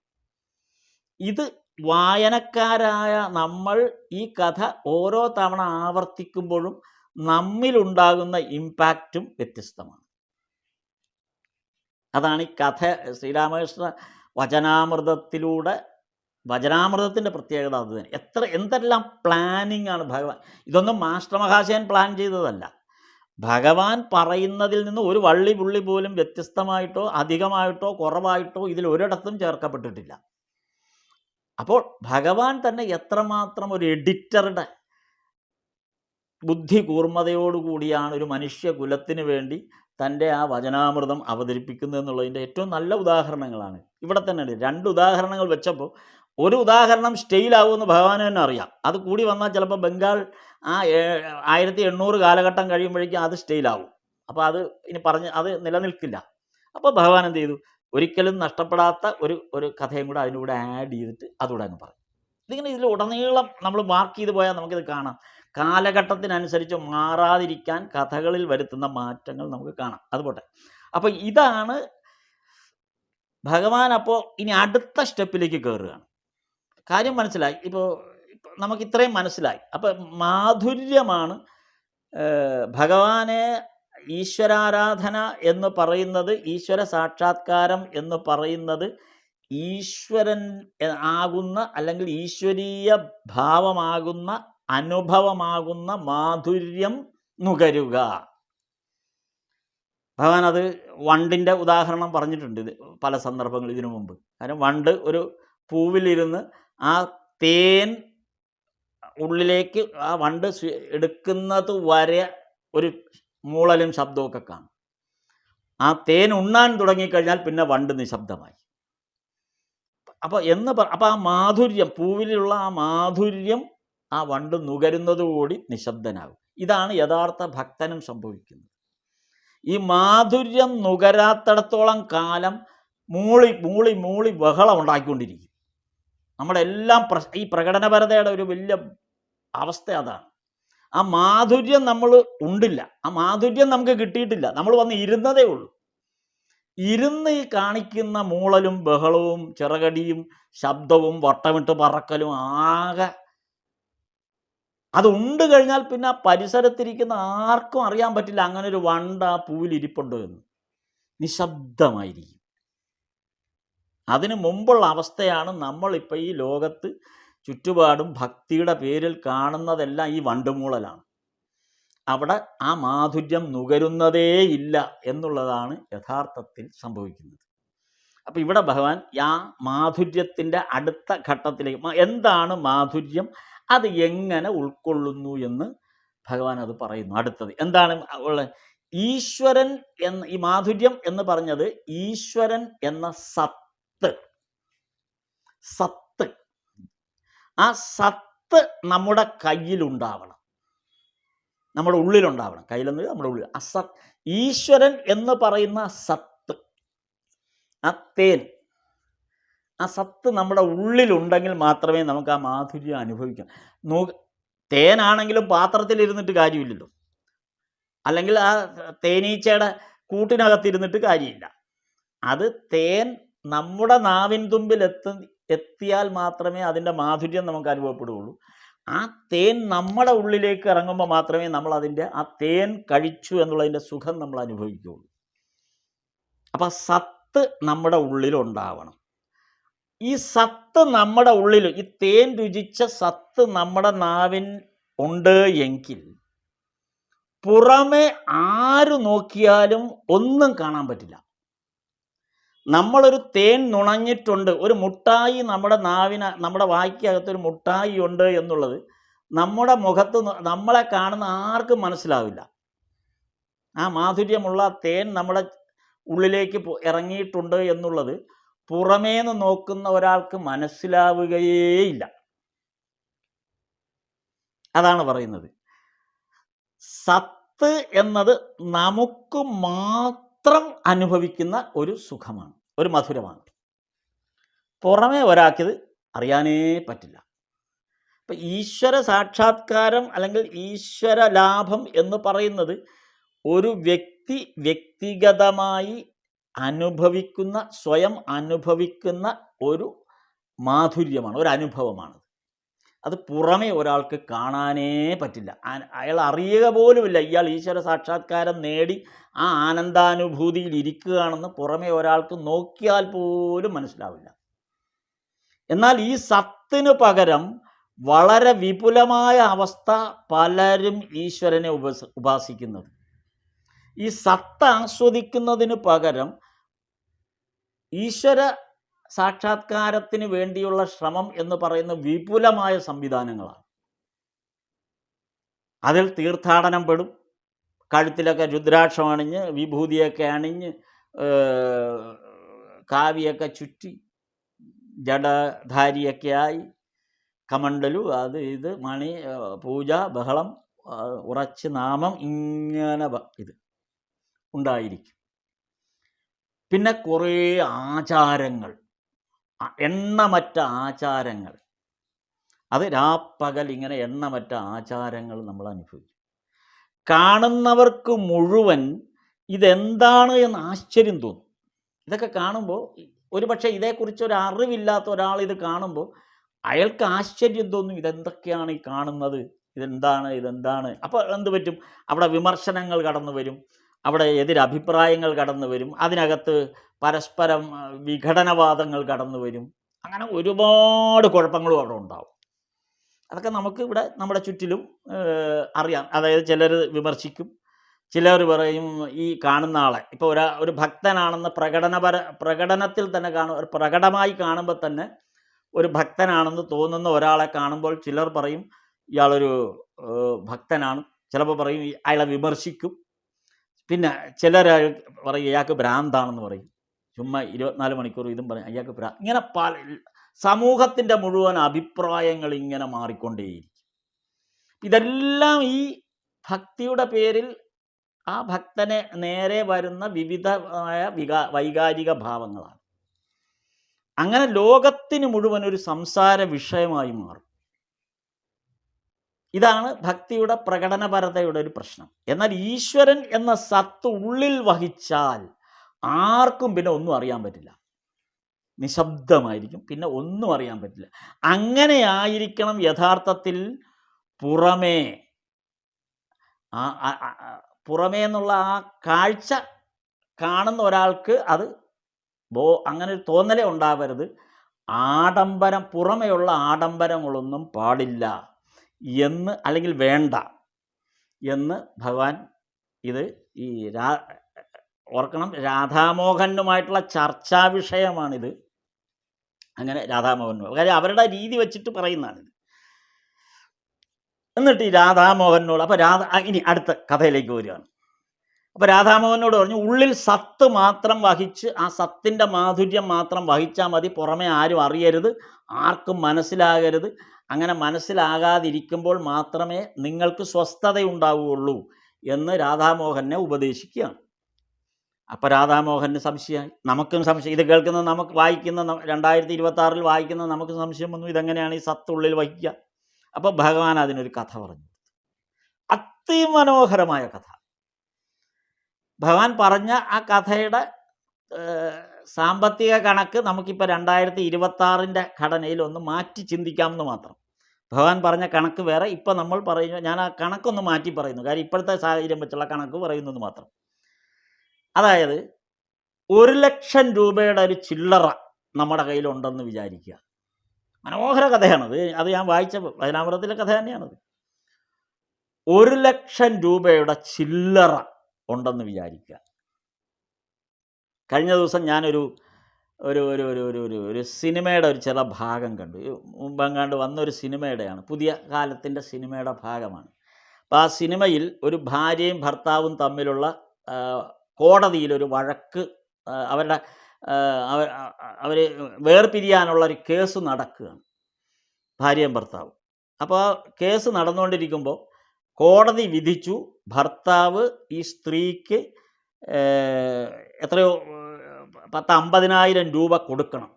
ഇത് വായനക്കാരായ നമ്മൾ ഈ കഥ ഓരോ തവണ ആവർത്തിക്കുമ്പോഴും നമ്മിലുണ്ടാകുന്ന ഇമ്പാക്റ്റും വ്യത്യസ്തമാണ്. അതാണ് ഈ കഥ ശ്രീരാമകൃഷ്ണ വചനാമൃതത്തിൻ്റെ പ്രത്യേകത അത് തന്നെ. എന്തെല്ലാം പ്ലാനിങ് ആണ് ഭഗവാൻ. ഇതൊന്നും മാസ്റ്റർ മഹാശയൻ പ്ലാൻ ചെയ്തതല്ല. ഭഗവാൻ പറയുന്നതിൽ നിന്ന് ഒരു വള്ളി പുള്ളി പോലും വ്യത്യസ്തമായിട്ടോ അധികമായിട്ടോ കുറവായിട്ടോ ഇതിൽ ഒരിടത്തും ചേർക്കപ്പെട്ടിട്ടില്ല. അപ്പോൾ ഭഗവാൻ തന്നെ എത്രമാത്രം ഒരു എഡിറ്ററുടെ ബുദ്ധി കൂർമ്മതയോടുകൂടിയാണ് ഒരു മനുഷ്യകുലത്തിന് വേണ്ടി തൻ്റെ ആ വചനാമൃതം അവതരിപ്പിക്കുന്നത് എന്നുള്ളതിൻ്റെ ഏറ്റവും നല്ല ഉദാഹരണങ്ങളാണ് ഇവിടെ തന്നെ. 2 ഉദാഹരണങ്ങൾ വെച്ചപ്പോൾ ഒരു ഉദാഹരണം സ്റ്റെയിലാവുമെന്ന് ഭഗവാന് തന്നെ അറിയാം. അത് കൂടി വന്നാൽ ചിലപ്പോൾ ബംഗാൾ ആ 1800 കാലഘട്ടം കഴിയുമ്പോഴേക്കും അത് സ്റ്റെയിലാവും. അപ്പോൾ അത് ഇനി അത് നിലനിൽക്കില്ല. അപ്പോൾ ഭഗവാൻ എന്ത് ചെയ്തു? ഒരിക്കലും നഷ്ടപ്പെടാത്ത ഒരു കഥയും കൂടെ അതിലൂടെ ആഡ് ചെയ്തിട്ട് അതുകൂടെ അങ്ങ് പറഞ്ഞു. ഇതിങ്ങനെ ഇതിൽ ഉടനീളം നമ്മൾ മാർക്ക് ചെയ്ത് പോയാൽ നമുക്കിത് കാണാം. കാലഘട്ടത്തിനനുസരിച്ച് മാറാതിരിക്കാൻ കഥകളിൽ വരുത്തുന്ന മാറ്റങ്ങൾ നമുക്ക് കാണാം. അതുപോട്ടെ. അപ്പോൾ ഇതാണ് ഭഗവാൻ. അപ്പോൾ ഇനി അടുത്ത സ്റ്റെപ്പിലേക്ക് കയറുകയാണ്. കാര്യം മനസ്സിലായി. ഇപ്പോൾ നമുക്ക് ഇത്രയും മനസ്സിലായി. അപ്പം മാധുര്യമാണ് ഭഗവാനെ ഈശ്വരാരാധന എന്ന് പറയുന്നത്, ഈശ്വര സാക്ഷാത്കാരം എന്ന് പറയുന്നത് ഈശ്വരൻ ആകുന്ന അല്ലെങ്കിൽ ഈശ്വരീയ ഭാവമാകുന്ന അനുഭവമാകുന്ന മാധുര്യം നുകരുക. ഭഗവാൻ അത് വണ്ടിൻ്റെ ഉദാഹരണം പറഞ്ഞിട്ടുണ്ട് പല സന്ദർഭങ്ങൾ ഇതിനു മുമ്പ്. കാരണം വണ്ട് ഒരു പൂവിലിരുന്ന് ആ തേൻ ഉള്ളിലേക്ക് ആ വണ്ട് എടുക്കുന്നത് വരെ ഒരു മൂളലും ശബ്ദമൊക്കെ കാണും. ആ തേൻ ഉണ്ണാൻ തുടങ്ങിക്കഴിഞ്ഞാൽ പിന്നെ വണ്ട് നിശബ്ദമായി. അപ്പോൾ ആ മാധുര്യം, പൂവിലുള്ള ആ മാധുര്യം ആ വണ്ട് നുകരുന്നതുകൂടി നിശബ്ദനാകും. ഇതാണ് യഥാർത്ഥ ഭക്തനും സംഭവിക്കുന്നത്. ഈ മാധുര്യം നുകരാത്തിടത്തോളം കാലം മൂളി മൂളി മൂളി ബഹളം ഉണ്ടാക്കിക്കൊണ്ടിരിക്കും. നമ്മുടെ എല്ലാം ഈ പ്രകടനപരതയുടെ ഒരു വലിയ അവസ്ഥ അതാണ്. ആ മാധുര്യം നമ്മൾ ഉണ്ടില്ല, ആ മാധുര്യം നമുക്ക് കിട്ടിയിട്ടില്ല. നമ്മൾ വന്ന് ഇരുന്നതേ ഉള്ളൂ. ഇരുന്ന് ഈ കാണിക്കുന്ന മൂളലും ബഹളവും ചിറകടിയും ശബ്ദവും വട്ടമിട്ട് പറക്കലും ആകെ അതുണ്ട് കഴിഞ്ഞാൽ പിന്നെ പരിസരത്തിരിക്കുന്ന ആർക്കും അറിയാൻ പറ്റില്ല അങ്ങനെ ഒരു വണ്ട് ആ പൂവിൽ ഇരിപ്പുണ്ടോ എന്ന്. നിശബ്ദമായിരിക്കും. അതിനു മുമ്പുള്ള അവസ്ഥയാണ് നമ്മളിപ്പോൾ ഈ ലോകത്ത് ചുറ്റുപാടും ഭക്തിയുടെ പേരിൽ കാണുന്നതെല്ലാം ഈ വണ്ടുമൂളലാണ്. അവിടെ ആ മാധുര്യം നുകരുന്നതേ ഇല്ല എന്നുള്ളതാണ് യഥാർത്ഥത്തിൽ സംഭവിക്കുന്നത്. അപ്പോൾ ഇവിടെ ഭഗവാൻ ആ മാധുര്യത്തിൻ്റെ അടുത്ത ഘട്ടത്തിലേക്ക്, എന്താണ് മാധുര്യം, അത് എങ്ങനെ ഉൾക്കൊള്ളുന്നു എന്ന് ഭഗവാൻ അത് പറയുന്നു. അടുത്തത് എന്താണ് ഉള്ളത്? ഈശ്വരൻ എന്ന ഈ മാധുര്യം എന്ന് പറഞ്ഞത് ഈശ്വരൻ എന്ന സത്ത്. ആ സത്ത് നമ്മുടെ കയ്യിലുണ്ടാവണം, നമ്മുടെ ഉള്ളിലുണ്ടാവണം. കയ്യിലെന്ന് നമ്മുടെ ഉള്ളിൽ ഈശ്വരൻ എന്ന് പറയുന്ന സത്ത്, ആ തേൻ, ആ സത്ത് നമ്മുടെ ഉള്ളിലുണ്ടെങ്കിൽ മാത്രമേ നമുക്ക് ആ മാധുര്യം അനുഭവിക്കാം. തേനാണെങ്കിലും പാത്രത്തിലിരുന്നിട്ട് കാര്യമില്ലല്ലോ, അല്ലെങ്കിൽ ആ തേനീച്ചയുടെ കൂട്ടിനകത്തിരുന്നിട്ട് കാര്യമില്ല. അത് തേൻ നമ്മുടെ നാവിൻ തുമ്പിൽ എത്തിയാൽ മാത്രമേ അതിൻ്റെ മാധുര്യം നമുക്ക് അനുഭവപ്പെടുകയുള്ളൂ. ആ തേൻ നമ്മുടെ ഉള്ളിലേക്ക് ഇറങ്ങുമ്പോൾ മാത്രമേ നമ്മൾ ആ തേൻ കഴിച്ചു എന്നുള്ളതിൻ്റെ സുഖം നമ്മൾ അനുഭവിക്കുകയുള്ളൂ. അപ്പം സത്ത് നമ്മുടെ ഉള്ളിലുണ്ടാവണം. ഈ സത്ത് നമ്മുടെ ഉള്ളിൽ, ഈ തേൻ രുചിച്ച സത്ത് നമ്മുടെ നാവിൻ ഉണ്ട് എങ്കിൽ പുറമെ ആര് നോക്കിയാലും ഒന്നും കാണാൻ പറ്റില്ല. നമ്മളൊരു തേൻ നുണഞ്ഞിട്ടുണ്ട്, ഒരു മുട്ടായി നമ്മുടെ വായ്ക്കകത്തൊരു മുട്ടായി ഉണ്ട് എന്നുള്ളത് നമ്മുടെ മുഖത്ത് നമ്മളെ കാണുന്ന ആർക്കും മനസ്സിലാവില്ല. ആ മാധുര്യമുള്ള തേൻ നമ്മുടെ ഉള്ളിലേക്ക് ഇറങ്ങിയിട്ടുണ്ട് എന്നുള്ളത് പുറമേന്ന് നോക്കുന്ന ഒരാൾക്ക് മനസ്സിലാവുകയേയില്ല. അതാണ് പറയുന്നത്. സത്ത് എന്നത് നമുക്ക് മാത്രം അനുഭവിക്കുന്ന ഒരു സുഖമാണ്, ഒരു മധുരമാണ്. പുറമേ ഒരാൾക്കിത് അറിയാനേ പറ്റില്ല. ഇപ്പം ഈശ്വര സാക്ഷാത്കാരം അല്ലെങ്കിൽ ഈശ്വര ലാഭം എന്ന് പറയുന്നത് ഒരു വ്യക്തിഗതമായി അനുഭവിക്കുന്ന, സ്വയം അനുഭവിക്കുന്ന ഒരു മാധുര്യമാണ്, ഒരു അനുഭവമാണ്. അത് പുറമേ ഒരാൾക്ക് കാണാനേ പറ്റില്ല. അയാൾ അറിയുക പോലുമില്ല ഇയാൾ ഈശ്വര സാക്ഷാത്കാരം നേടി ആ ആനന്ദാനുഭൂതിയിൽ ഇരിക്കുകയാണെന്ന് പുറമേ ഒരാൾക്ക് നോക്കിയാൽ പോലും മനസ്സിലാവില്ല. എന്നാൽ ഈ സത്തിന് പകരം വളരെ വിപുലമായ അവസ്ഥ പലരും ഈശ്വരനെ ഉപാസിക്കുന്നത്. ഈ സത്ത് ആസ്വദിക്കുന്നതിന് പകരം ഈശ്വര സാക്ഷാത്കാരത്തിന് വേണ്ടിയുള്ള ശ്രമം എന്ന് പറയുന്ന വിപുലമായ സംവിധാനങ്ങളാണ്. അതിൽ തീർത്ഥാടനം പെടും. കഴുത്തിലൊക്കെ രുദ്രാക്ഷം അണിഞ്ഞ് വിഭൂതിയൊക്കെ അണിഞ്ഞ് കാവിയൊക്കെ ചുറ്റി ജഡധാരിയൊക്കെ ആയി കമണ്ടലു അത് ഇത് മണി പൂജ ബഹളം ഉറച്ച് നാമം ഇങ്ങനെ ഇത് ഉണ്ടായിരിക്കും. പിന്നെ കുറേ ആചാരങ്ങൾ, എണ്ണമറ്റ ആചാരങ്ങൾ, അത് രാപ്പകൽ ഇങ്ങനെ എണ്ണമറ്റ ആചാരങ്ങൾ നമ്മൾ അനുഭവിക്കും. കാണുന്നവർക്ക് മുഴുവൻ ഇതെന്താണ് എന്ന് ആശ്ചര്യം തോന്നും. ഇതൊക്കെ കാണുമ്പോൾ ഒരുപക്ഷെ ഇതേക്കുറിച്ച് ഒരു അറിവില്ലാത്ത ഒരാൾ ഇത് കാണുമ്പോൾ അയാൾക്ക് ആശ്ചര്യം തോന്നും. ഇതെന്തൊക്കെയാണ് ഈ കാണുന്നത്, ഇതെന്താണ്. അപ്പോൾ എന്ത് പറ്റും? അവിടെ വിമർശനങ്ങൾ കടന്നു വരും, അവിടെ എതിരഭിപ്രായങ്ങൾ കടന്നു വരും, അതിനകത്ത് പരസ്പരം വിഘടനവാദങ്ങൾ കടന്നു വരും. അങ്ങനെ ഒരുപാട് കുഴപ്പങ്ങളും അവിടെ ഉണ്ടാവും. അതൊക്കെ നമുക്ക് ഇവിടെ നമ്മുടെ ചുറ്റിലും അറിയാം. അതായത് ചിലർ വിമർശിക്കും, ചിലർ പറയും ഈ കാണുന്ന ആളെ ഇപ്പോൾ ഒരു ഭക്തനാണെന്ന് പ്രകടനത്തിൽ തന്നെ പ്രകടമായി കാണുമ്പോൾ തന്നെ ഒരു ഭക്തനാണെന്ന് തോന്നുന്ന ഒരാളെ കാണുമ്പോൾ ചിലർ പറയും ഇയാളൊരു ഭക്തനാണ്, ചിലപ്പോൾ പറയും അയാളെ വിമർശിക്കും. പിന്നെ ചിലർ പറയും ഇയാൾക്ക് ഭ്രാന്താണെന്ന് പറയും. ചുമ്മാ 24 മണിക്കൂർ ഇതും പറയും അയാൾക്ക് ഇങ്ങനെ പല സമൂഹത്തിൻ്റെ മുഴുവൻ അഭിപ്രായങ്ങൾ ഇങ്ങനെ മാറിക്കൊണ്ടേയിരിക്കും. ഇതെല്ലാം ഈ ഭക്തിയുടെ പേരിൽ ആ ഭക്തനെ നേരെ വരുന്ന വിവിധമായ വൈകാരിക ഭാവങ്ങളാണ്. അങ്ങനെ ലോകത്തിന് മുഴുവൻ ഒരു സംസാര വിഷയമായി മാറും. ഇതാണ് ഭക്തിയുടെ പ്രകടനപരതയുടെ ഒരു പ്രശ്നം. എന്നാൽ ഈശ്വരൻ എന്ന സത്ത് ഉള്ളിൽ വഹിച്ചാൽ ആർക്കും പിന്നെ ഒന്നും അറിയാൻ പറ്റില്ല, നിശബ്ദമായിരിക്കും, പിന്നെ ഒന്നും അറിയാൻ പറ്റില്ല. അങ്ങനെയായിരിക്കണം യഥാർത്ഥത്തിൽ പുറമേ എന്നുള്ള ആ കാഴ്ച കാണുന്ന ഒരാൾക്ക് അത് അങ്ങനെ ഒരു തോന്നലേ ഉണ്ടാവരുത്. പുറമെയുള്ള ആഡംബരങ്ങളൊന്നും പാടില്ല എന്ന്, അല്ലെങ്കിൽ വേണ്ട എന്ന് ഭഗവാൻ ഇത് ഈ ഓർക്കണം, രാധാമോഹനുമായിട്ടുള്ള ചർച്ചാ വിഷയമാണിത്. അങ്ങനെ രാധാമോഹനോട് കാര്യം അവരുടെ രീതി വെച്ചിട്ട് പറയുന്നതാണിത്. എന്നിട്ട് ഈ രാധാമോഹനോട് അപ്പോൾ ഇനി അടുത്ത കഥയിലേക്ക് വരികയാണ്. അപ്പോൾ രാധാമോഹനോട് പറഞ്ഞു ഉള്ളിൽ സത്ത് മാത്രം വഹിച്ച് ആ സത്തിൻ്റെ മാധുര്യം മാത്രം വഹിച്ചാൽ മതി, പുറമെ ആരും അറിയരുത്, ആർക്കും മനസ്സിലാകരുത്. അങ്ങനെ മനസ്സിലാകാതിരിക്കുമ്പോൾ മാത്രമേ നിങ്ങൾക്ക് സ്വസ്ഥതയുണ്ടാവുകയുള്ളൂ എന്ന് രാധാമോഹനെ ഉപദേശിക്കുകയാണ്. അപ്പോൾ രാധാമോഹന് സംശയമായി, നമുക്കും സംശയം. ഇത് കേൾക്കുന്ന നമുക്ക് വായിക്കുന്ന 2026 വായിക്കുന്ന നമുക്ക് സംശയം വന്നു, ഇതെങ്ങനെയാണ് ഈ സത്തുള്ളിൽ വഹിക്കുക? അപ്പോൾ ഭഗവാൻ അതിനൊരു കഥ പറഞ്ഞു, അതിമനോഹരമായ കഥ. ഭഗവാൻ പറഞ്ഞ ആ കഥയുടെ സാമ്പത്തിക കണക്ക് നമുക്കിപ്പോൾ 2026 ഘടനയിൽ ഒന്ന് മാറ്റി ചിന്തിക്കാമെന്ന് മാത്രം. ഭഗവാൻ പറഞ്ഞ കണക്ക് വേറെ, ഇപ്പം നമ്മൾ പറയുക, ഞാൻ ആ കണക്കൊന്ന് മാറ്റി പറയുന്നു, കാര്യം ഇപ്പോഴത്തെ സാഹചര്യം വെച്ചുള്ള കണക്ക് പറയുന്നത് മാത്രം. അതായത് 1,00,000 രൂപയുടെ ഒരു ചില്ലറ നമ്മുടെ കയ്യിലുണ്ടെന്ന് വിചാരിക്കുക. മനോഹര കഥയാണത്, അത് ഞാൻ വായിച്ച വചനാമൃതത്തിലെ കഥ തന്നെയാണത്. 1,00,000 രൂപയുടെ ചില്ലറ ഉണ്ടെന്ന് വിചാരിക്കുക. കഴിഞ്ഞ ദിവസം ഞാനൊരു ഒരു ഒരു ഒരു ഒരു ഒരു ഒരു സിനിമയുടെ ഒരു ചില ഭാഗം കണ്ടു. മുമ്പെങ്ങാണ്ട് വന്നൊരു സിനിമയുടെയാണ്, പുതിയ കാലത്തിൻ്റെ സിനിമയുടെ ഭാഗമാണ്. അപ്പോൾ ആ സിനിമയിൽ ഒരു ഭാര്യയും ഭർത്താവും തമ്മിലുള്ള കോടതിയിലൊരു വഴക്ക്, അവർ വേർപിരിയാനുള്ളൊരു കേസ് നടക്കുകയാണ്, ഭാര്യയും ഭർത്താവും. അപ്പോൾ ആ കേസ് നടന്നുകൊണ്ടിരിക്കുമ്പോൾ കോടതി വിധിച്ചു, ഭർത്താവ് ഈ സ്ത്രീക്ക് എത്രയോ 50,000 രൂപ കൊടുക്കണം,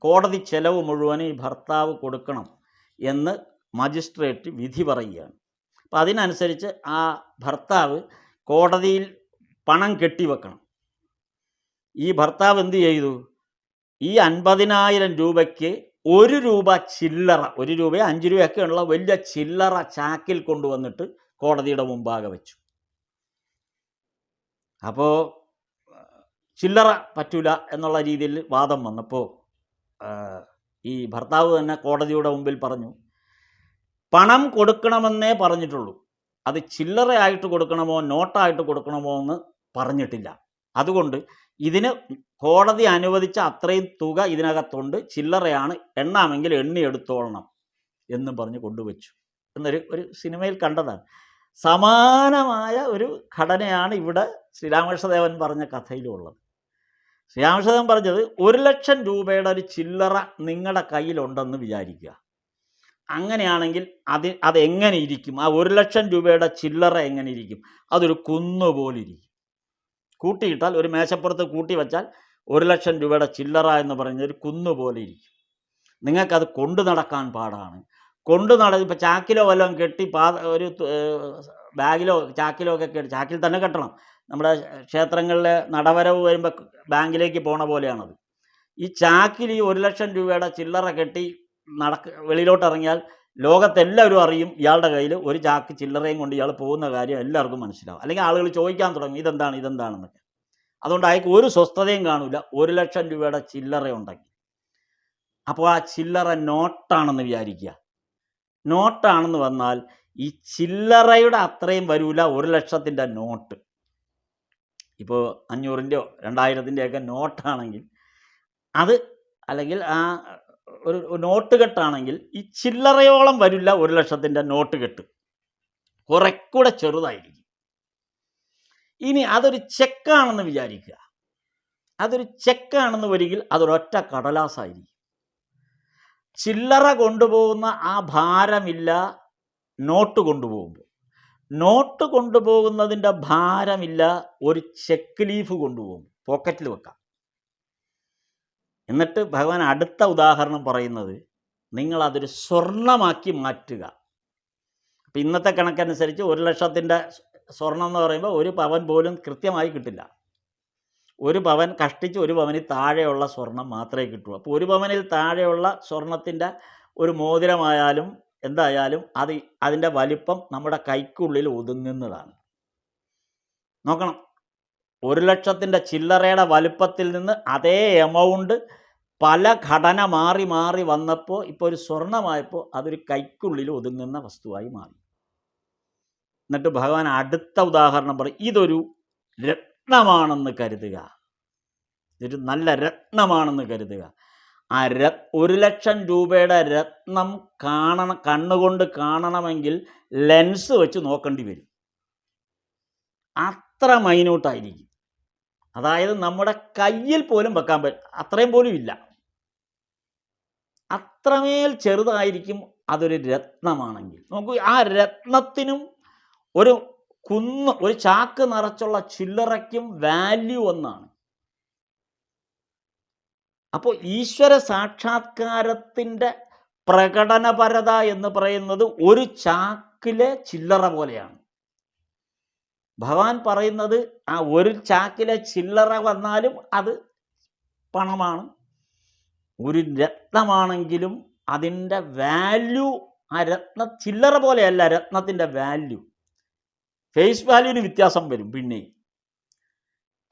കോടതി ചെലവ് മുഴുവൻ ഈ ഭർത്താവ് കൊടുക്കണം എന്ന് മജിസ്ട്രേറ്റ് വിധി പറയുകയാണ്. അപ്പം അതിനനുസരിച്ച് ആ ഭർത്താവ് കോടതിയിൽ പണം കെട്ടിവെക്കണം. ഈ ഭർത്താവ് എന്ത് ചെയ്തു? ഈ 50,000 രൂപയ്ക്ക് 1 രൂപ ചില്ലറ, 1 രൂപയോ 5 രൂപയൊക്കെ ഉള്ള വലിയ ചില്ലറ ചാക്കിൽ കൊണ്ടുവന്നിട്ട് കോടതിയുടെ മുമ്പാകെ വെച്ചു. അപ്പോൾ ചില്ലറ പറ്റൂല എന്നുള്ള രീതിയിൽ വാദം വന്നപ്പോൾ ഈ ഭർത്താവ് തന്നെ കോടതിയുടെ മുമ്പിൽ പറഞ്ഞു, പണം കൊടുക്കണമെന്നേ പറഞ്ഞിട്ടുള്ളൂ, അത് ചില്ലറയായിട്ട് കൊടുക്കണമോ നോട്ടായിട്ട് കൊടുക്കണമോ എന്ന് പറഞ്ഞിട്ടില്ല. അതുകൊണ്ട് ഇതിന് കോടതി അനുവദിച്ച അത്രയും തുക ഇതിനകത്തുണ്ട്, ചില്ലറയാണ്, എണ്ണാമെങ്കിൽ എണ്ണിയെടുത്തോളണം എന്നും പറഞ്ഞ് കൊണ്ടുവച്ചു ഒരു സിനിമയിൽ കണ്ടതാണ്. സമാനമായ ഒരു ഘടനയാണ് ഇവിടെ ശ്രീരാമകൃഷ്ണദേവൻ പറഞ്ഞ കഥയിലുള്ളത്. ശ്രീരാമകൃഷ്ണദേവൻ പറഞ്ഞത് 1,00,000 രൂപയുടെ ഒരു ചില്ലറ നിങ്ങളുടെ കയ്യിലുണ്ടെന്ന് വിചാരിക്കുക. അങ്ങനെയാണെങ്കിൽ അതെങ്ങനെ ഇരിക്കും? ആ 1,00,000 രൂപയുടെ ചില്ലറ എങ്ങനെ ഇരിക്കും? അതൊരു കുന്നുപോലെ ഇരിക്കും. കൂട്ടിയിട്ടാൽ, ഒരു മേശപ്പുറത്ത് കൂട്ടി വച്ചാൽ 1,00,000 രൂപയുടെ ചില്ലറ എന്ന് പറയുന്നത് ഒരു കുന്നുപോലെ ഇരിക്കും. നിങ്ങൾക്കത് കൊണ്ടു നടക്കാൻ പാടാണ്. ഇപ്പോൾ ചാക്കിലോ വല്ലതും കെട്ടി ഒരു ബാഗിലോ ചാക്കിലോ ഒക്കെ കെട്ടി, ചാക്കിൽ തന്നെ കെട്ടണം. നമ്മുടെ ക്ഷേത്രങ്ങളിലെ നടവരവ് വരുമ്പോൾ ബാങ്കിലേക്ക് പോണ പോലെയാണത്. ഈ ചാക്കിൽ ഈ 1,00,000 രൂപയുടെ ചില്ലറ കെട്ടി വെളിയിലോട്ട് ഇറങ്ങിയാൽ ലോകത്തെല്ലാവരും അറിയും ഇയാളുടെ കയ്യിൽ ഒരു ചാക്ക് ചില്ലറയും കൊണ്ട് ഇയാൾ പോകുന്ന കാര്യം എല്ലാവർക്കും മനസ്സിലാവും. അല്ലെങ്കിൽ ആളുകൾ ചോദിക്കാൻ തുടങ്ങും ഇതെന്താണെന്നൊക്കെ. അതുകൊണ്ട് അയാൾക്ക് ഒരു സ്വസ്ഥതയും കാണില്ല 1,00,000 രൂപയുടെ ചില്ലറ ഉണ്ടെങ്കിൽ. അപ്പോൾ ആ ചില്ലറ നോട്ടാണെന്ന് വിചാരിക്കുക. നോട്ടാണെന്ന് വന്നാൽ ഈ ചില്ലറയുടെ അത്രയും വരൂല 1,00,000-ൻ്റെ നോട്ട്. ഇപ്പോൾ 500-ൻ്റെയോ 2000-ൻ്റെയൊക്കെ നോട്ടാണെങ്കിൽ അത്, അല്ലെങ്കിൽ ആ ഒരു നോട്ട് കെട്ടാണെങ്കിൽ ഈ ചില്ലറയോളം വരില്ല 1,00,000-ൻ്റെ നോട്ട് കെട്ട്, കുറെ കൂടെ ചെറുതായിരിക്കും. ഇനി അതൊരു ചെക്കാണെന്ന് വിചാരിക്കുക. അതൊരു ചെക്കാണെന്ന് വരികിൽ അതൊരൊറ്റ കടലാസായിരിക്കും. ചില്ലറ കൊണ്ടുപോകുന്ന ആ ഭാരമില്ല നോട്ട് കൊണ്ടുപോകുമ്പോൾ. നോട്ട് കൊണ്ടുപോകുന്നതിൻ്റെ ഭാരമില്ല ഒരു ചെക്ക് ലീഫ് കൊണ്ടുപോകും, പോക്കറ്റിൽ വെക്കാം. എന്നിട്ട് ഭഗവാൻ അടുത്ത ഉദാഹരണം പറയുന്നത്, നിങ്ങളതൊരു സ്വർണമാക്കി മാറ്റുക. അപ്പം ഇന്നത്തെ കണക്കനുസരിച്ച് 1,00,000-ൻ്റെ സ്വർണം എന്ന് പറയുമ്പോൾ 1 പവൻ പോലും കൃത്യമായി കിട്ടില്ല. 1 പവൻ കഷ്ടിച്ച് 1 പവനിൽ താഴെയുള്ള സ്വർണം മാത്രമേ കിട്ടൂ. അപ്പോൾ 1 പവനിൽ താഴെയുള്ള സ്വർണത്തിൻ്റെ ഒരു മോതിരമായാലും എന്തായാലും അതിൻ്റെ വലിപ്പം നമ്മുടെ കൈക്കുള്ളിൽ ഒതുങ്ങുന്നതാണ്. നോക്കണം, 1,00,000-ൻ്റെ ചില്ലറയുടെ വലുപ്പത്തിൽ നിന്ന് അതേ എമൗണ്ട് പല ഘടന മാറി മാറി വന്നപ്പോൾ ഇപ്പോൾ ഒരു സ്വർണമായപ്പോൾ അതൊരു കൈക്കുള്ളിൽ ഒതുങ്ങുന്ന വസ്തുവായി മാറി. എന്നിട്ട് ഭഗവാൻ അടുത്ത ഉദാഹരണം പറയും, ഇതൊരു രത്നമാണെന്ന് കരുതുക. ഇതൊരു നല്ല രത്നമാണെന്ന് കരുതുക. ആ 1,00,000 രൂപയുടെ രത്നം കണ്ണുകൊണ്ട് കാണണമെങ്കിൽ ലെൻസ് വെച്ച് നോക്കേണ്ടി വരും. അത്ര മൈന്യൂട്ടായിരിക്കും. അതായത് നമ്മുടെ കയ്യിൽ പോലും വെക്കാൻ പറ്റും, അത്രയും പോലും ഇല്ല, അത്രമേൽ ചെറുതായിരിക്കും അതൊരു രത്നമാണെങ്കിൽ. നോക്കൂ, ആ രത്നത്തിനും ഒരു ചാക്ക് നിറച്ചുള്ള ചില്ലറയ്ക്കും വാല്യൂ ഒന്നാണ്. അപ്പോൾ ഈശ്വര സാക്ഷാത്കാരത്തിൻ്റെ പ്രകടനപരത എന്ന് പറയുന്നത് ഒരു ചാക്കിലെ ചില്ലറ പോലെയാണ്. ഭഗവാൻ പറയുന്നത് ആ ഒരു ചാക്കിലെ ചില്ലറ വന്നാലും അത് പണമാണ്. ഒരു രത്നമാണെങ്കിലും അതിൻ്റെ വാല്യൂ, ആ ചില്ലറ പോലെയല്ല രത്നത്തിൻ്റെ വാല്യൂ. ഫേസ് വാല്യൂവിന് വ്യത്യാസം വരും പിന്നെയും.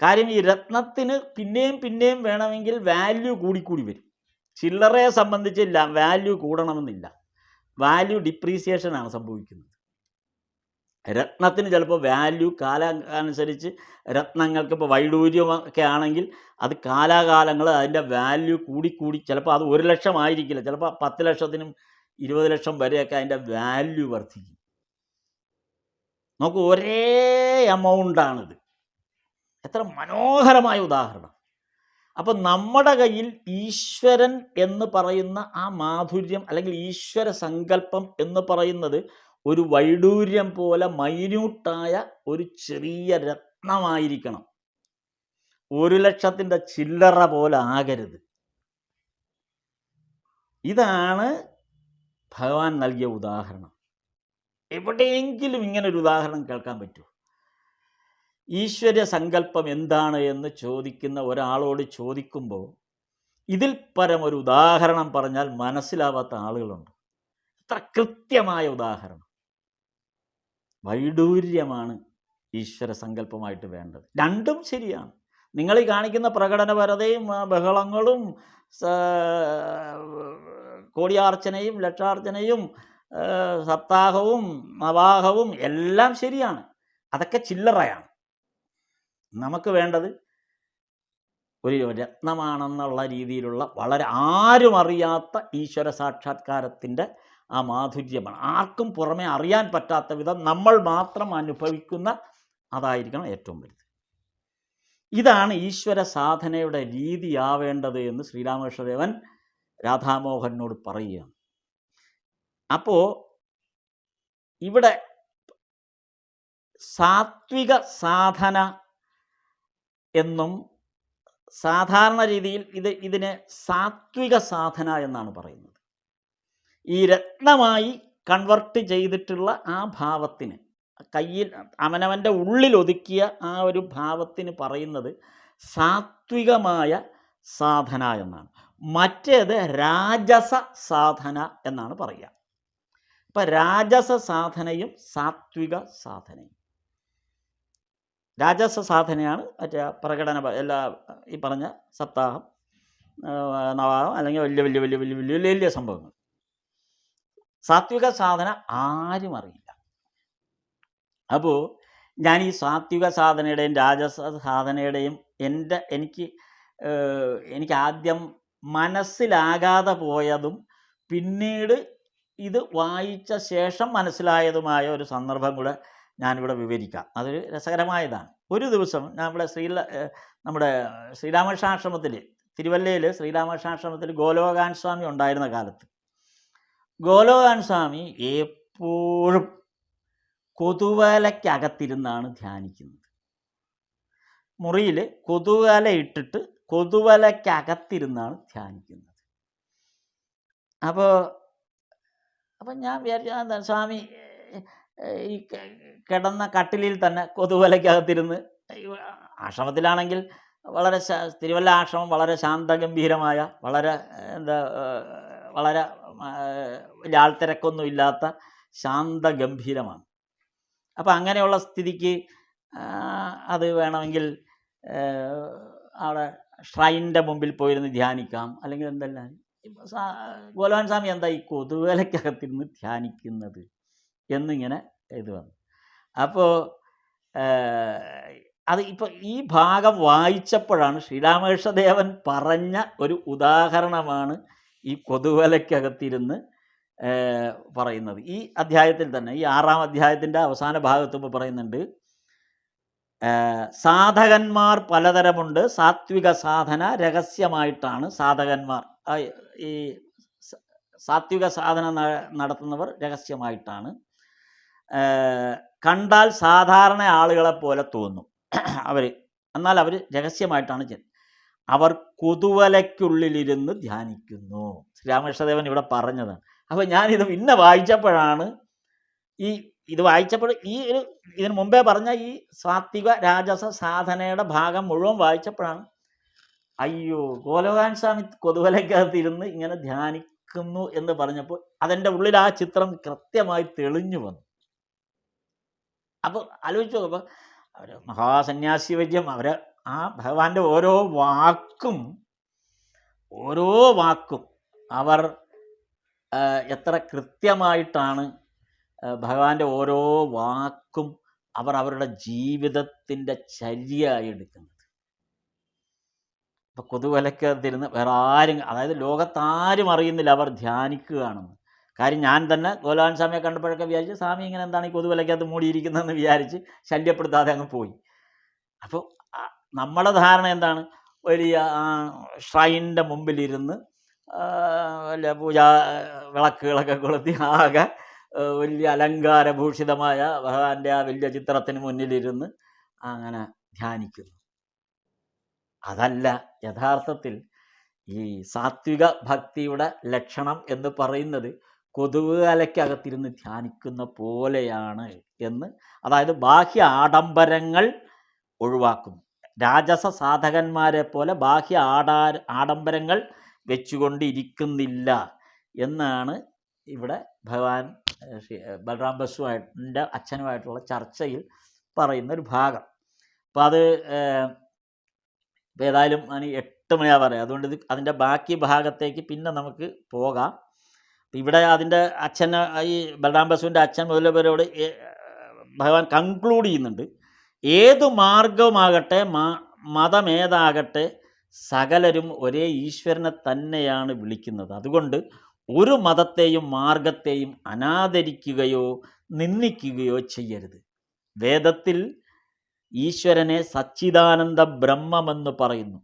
കാര്യം ഈ രത്നത്തിന് പിന്നെയും വേണമെങ്കിൽ വാല്യൂ കൂടിക്കൂടി വരും. ചില്ലറയെ സംബന്ധിച്ച് വാല്യൂ കൂടണമെന്നില്ല, വാല്യൂ ഡിപ്രീസിയേഷനാണ് സംഭവിക്കുന്നത്. രത്നത്തിന് ചിലപ്പോൾ വാല്യൂ കാലാനുസരിച്ച്, രത്നങ്ങൾക്ക് ഇപ്പോൾ വൈഡൂര്യമൊക്കെ ആണെങ്കിൽ അത് കാലാകാലങ്ങൾ അതിൻ്റെ വാല്യൂ കൂടിക്കൂടി, ചിലപ്പോൾ അത് 1,00,000 ആയിരിക്കില്ല, ചിലപ്പോൾ 10 ലക്ഷത്തിനും 20 ലക്ഷം വരെയൊക്കെ അതിൻ്റെ വാല്യൂ വർദ്ധിക്കും. നമുക്ക് ഒരേ എമൗണ്ടാണിത്. എത്ര മനോഹരമായ ഉദാഹരണം. അപ്പം നമ്മുടെ കയ്യിൽ ഈശ്വരൻ എന്ന് പറയുന്ന ആ മാധുര്യം, അല്ലെങ്കിൽ ഈശ്വര സങ്കല്പം എന്ന് പറയുന്നത് ഒരു വൈഡൂര്യം പോലെ മൈന്യൂട്ടായ ഒരു ചെറിയ രത്നമായിരിക്കണം. 1,00,000-ൻ്റെ ചില്ലറ പോലെ ആകരുത്. ഇതാണ് ഭഗവാൻ നൽകിയ ഉദാഹരണം. എവിടെയെങ്കിലും ഇങ്ങനൊരു ഉദാഹരണം കേൾക്കാൻ പറ്റുമോ? ഈശ്വര സങ്കല്പം എന്താണ് എന്ന് ചോദിക്കുന്ന ഒരാളോട് ചോദിക്കുമ്പോൾ ഇതിൽ പരം ഒരു ഉദാഹരണം പറഞ്ഞാൽ മനസ്സിലാവാത്ത ആളുകളുണ്ട്. അത്ര കൃത്യമായ ഉദാഹരണം. വൈഡൂര്യമാണ് ഈശ്വര സങ്കല്പമായിട്ട് വേണ്ടത്. രണ്ടും ശരിയാണ്. നിങ്ങൾ ഈ കാണിക്കുന്ന പ്രകടനപരതയും ബഹളങ്ങളും കോടിയാർച്ചനയും ലക്ഷാർച്ചനയും സപ്താഹവും നവാഹവും എല്ലാം ശരിയാണ്. അതൊക്കെ ചില്ലറയാണ്. നമുക്ക് വേണ്ടത് ഒരു രത്നമാണെന്നുള്ള രീതിയിലുള്ള വളരെ ആരും അറിയാത്ത ഈശ്വര സാക്ഷാത്കാരത്തിൻ്റെ ആ മാധുര്യമാണ്. ആർക്കും പുറമെ അറിയാൻ പറ്റാത്ത വിധം നമ്മൾ മാത്രം അനുഭവിക്കുന്ന അതായിരിക്കണം ഏറ്റവും വലുത്. ഇതാണ് ഈശ്വര സാധനയുടെ രീതിയാവേണ്ടത് എന്ന് ശ്രീരാമകൃഷ്ണദേവൻ രാധാമോഹനോട് പറയുകയാണ്. അപ്പോൾ ഇവിടെ സാത്വിക സാധന എന്നും സാധാരണ രീതിയിൽ ഇതിനെ സാത്വിക സാധന എന്നാണ് പറയുന്നത്. ഈ രത്നമായി കൺവെർട്ട് ചെയ്തിട്ടുള്ള ആ ഭാവത്തിന്, കയ്യിൽ അവനവൻ്റെ ഉള്ളിൽ ഒതുക്കിയ ആ ഒരു ഭാവത്തിന് പറയുന്നത് സാത്വികമായ സാധന എന്നാണ്. മറ്റേത് രാജസ സാധന എന്നാണ് പറയുക. അപ്പം രാജസ സാധനയും സാത്വിക സാധനയും. രാജസ സാധനയാണ് മറ്റേ പ്രകടന എല്ലാ ഈ പറഞ്ഞ സപ്താഹം, നവാഹം, അല്ലെങ്കിൽ വലിയ വലിയ വലിയ വലിയ വലിയ വലിയ വലിയ സംഭവങ്ങൾ. സാത്വിക സാധന ആരും അറിയില്ല. അപ്പോൾ ഞാൻ ഈ സാത്വിക സാധനയുടെയും രാജസ സാധനയുടെയും എനിക്ക് ആദ്യം മനസ്സിലാകാതെ പോയതും പിന്നീട് ഇത് വായിച്ച ശേഷം മനസ്സിലായതുമായ ഒരു സന്ദർഭം കൂടെ ഞാനിവിടെ വിവരിക്കാം. അതൊരു രസകരമായതാണ്. ഒരു ദിവസം നമ്മുടെ ശ്രീരാമകൃഷ്ണാശ്രമത്തിൽ, തിരുവല്ലയിൽ ശ്രീരാമകൃഷ്ണാശ്രമത്തിൽ ഗോലോകാൻ സ്വാമി ഉണ്ടായിരുന്ന കാലത്ത് ഗോലോകാൻ സ്വാമി എപ്പോഴും കൊതുവലയ്ക്കകത്തിരുന്നാണ് ധ്യാനിക്കുന്നത്. മുറിയിൽ കൊതുവല ഇട്ടിട്ട് കൊതുവലയ്ക്കകത്തിരുന്നാണ് ധ്യാനിക്കുന്നത്. അപ്പോൾ ഞാൻ വിചാരിച്ചു സ്വാമി ഈ കിടന്ന കട്ടിലിൽ തന്നെ കൊതുവലയ്ക്കകത്തിരുന്ന്, ആശ്രമത്തിലാണെങ്കിൽ തിരുവല്ല ആശ്രമം വളരെ ശാന്തഗംഭീരമായ, വളരെ വളരെ വലിയ ആൾത്തിരക്കൊന്നും ഇല്ലാത്ത ശാന്തഗംഭീരമാണ്. അപ്പം അങ്ങനെയുള്ള സ്ഥിതിക്ക് അത് വേണമെങ്കിൽ അവിടെ ഷ്രൈൻ്റെ മുമ്പിൽ പോയിരുന്ന് ധ്യാനിക്കാം, അല്ലെങ്കിൽ എന്തെല്ലാം. ഗോലോകാൻ സ്വാമി എന്താ ഈ കൊതുവലയ്ക്കകത്തിരുന്ന് ധ്യാനിക്കുന്നത് എന്നിങ്ങനെ ഇത് വന്നു. അപ്പോൾ അത് ഇപ്പോൾ ഈ ഭാഗം വായിച്ചപ്പോഴാണ് ശ്രീരാമകൃഷ്ണദേവൻ പറഞ്ഞ ഒരു ഉദാഹരണമാണ് ഈ കൊതുവലയ്ക്കകത്തിരുന്ന് പറയുന്നത്. ഈ അധ്യായത്തിൽ തന്നെ, ഈ 6-ാം അധ്യായത്തിൻ്റെ അവസാന ഭാഗത്തുമ്പോൾ പറയുന്നുണ്ട്, സാധകന്മാർ പലതരമുണ്ട്. സാത്വിക സാധന രഹസ്യമായിട്ടാണ് സാധകന്മാർ, ഈ സാത്വിക സാധന നടത്തുന്നവർ രഹസ്യമായിട്ടാണ്. കണ്ടാൽ സാധാരണ ആളുകളെ പോലെ തോന്നും എന്നാൽ അവർ രഹസ്യമായിട്ടാണ് ചെയ്യുന്നത്. അവർ കൊതുവലയ്ക്കുള്ളിലിരുന്ന് ധ്യാനിക്കുന്നു. ശ്രീരാമകൃഷ്ണദേവൻ ഇവിടെ പറഞ്ഞതാണ്. അപ്പോൾ ഞാനിത് പിന്നെ വായിച്ചപ്പോഴാണ് ഇത് വായിച്ചപ്പോൾ ഇതിന് മുമ്പേ പറഞ്ഞ ഈ സാത്വിക രാജസ സാധനയുടെ ഭാഗം മുഴുവൻ വായിച്ചപ്പോഴാണ് അയ്യോ, ഗോലോകാൻ സ്വാമി കൊതുവലയ്ക്കകത്തിരുന്ന് ഇങ്ങനെ ധ്യാനിക്കുന്നു എന്ന് പറഞ്ഞപ്പോൾ അതെൻ്റെ ഉള്ളിൽ ആ ചിത്രം കൃത്യമായി തെളിഞ്ഞു വന്നു. അപ്പോൾ ആലോചിച്ചു നോക്കുമ്പോൾ അവർ മഹാസന്യാസി വൈദ്യം, ആ ഭഗവാന്റെ ഓരോ വാക്കും അവർ എത്ര കൃത്യമായിട്ടാണ് ഭഗവാന്റെ ഓരോ വാക്കും അവരുടെ ജീവിതത്തിൻ്റെ ചര്യയായി എടുക്കുന്നത്. ഇപ്പം കൊതുവലയ്ക്കകത്തിരുന്ന് വേറെ ആരും, അതായത് ലോകത്താരും അറിയുന്നില്ല അവർ ധ്യാനിക്കുകയാണെന്ന്. കാര്യം ഞാൻ തന്നെ ഗോലോകാൻ സ്വാമിയെ കണ്ടപ്പോഴൊക്കെ വിചാരിച്ചു സ്വാമി ഇങ്ങനെ എന്താണ് ഈ കൊതുവലയ്ക്കകത്ത് മൂടിയിരിക്കുന്നതെന്ന് വിചാരിച്ച് ശല്യപ്പെടുത്താതെ അങ്ങ് പോയി. അപ്പോൾ നമ്മുടെ ധാരണ എന്താണ്? വലിയ ഷ്രൈൻ്റെ മുമ്പിലിരുന്ന് വലിയ പൂജാ വിളക്കുകളൊക്കെ കൊളുത്തി ആകെ വലിയ അലങ്കാരഭൂഷിതമായ ഭഗവാന്റെ ആ വലിയ ചിത്രത്തിന് മുന്നിലിരുന്ന് അങ്ങനെ ധ്യാനിക്കുന്നു. അതല്ല യഥാർത്ഥത്തിൽ ഈ സാത്വിക ഭക്തിയുടെ ലക്ഷണം എന്ന് പറയുന്നത് കൊതുവലയ്ക്കകത്തിരുന്ന് ധ്യാനിക്കുന്ന പോലെയാണ് എന്ന്. അതായത് ബാഹ്യ ആഡംബരങ്ങൾ ഒഴിവാക്കുന്നു. രാജസ സാധകന്മാരെ പോലെ ബാഹ്യ ആഡംബരങ്ങൾ വെച്ചുകൊണ്ടിരിക്കുന്നില്ല എന്നാണ് ഇവിടെ ഭഗവാൻ ബലറാം ബസുവായിൻ്റെ അച്ഛനുമായിട്ടുള്ള ചർച്ചയിൽ പറയുന്നൊരു ഭാഗം. അപ്പോൾ അത് ഏതായാലും ഞാൻ 8 മണിയാ പറയാം, അതുകൊണ്ട് ഇത് അതിൻ്റെ ബാക്കി ഭാഗത്തേക്ക് പിന്നെ നമുക്ക് പോകാം. ഇവിടെ അതിൻ്റെ അച്ഛൻ, ഈ ബലറാം ബസുവിൻ്റെ അച്ഛൻ മുതലവരോട് ഭഗവാൻ കൺക്ലൂഡ് ചെയ്യുന്നുണ്ട്. ഏതു മാർഗവുമാകട്ടെ, മതമേതാകട്ടെ, സകലരും ഒരേ ഈശ്വരനെ തന്നെയാണ് വിളിക്കുന്നത്. അതുകൊണ്ട് ഒരു മതത്തെയും മാർഗത്തെയും അനാദരിക്കുകയോ നിന്ദിക്കുകയോ ചെയ്യരുത്. വേദത്തിൽ ഈശ്വരനെ സച്ചിദാനന്ദ ബ്രഹ്മമെന്ന് പറയുന്നു.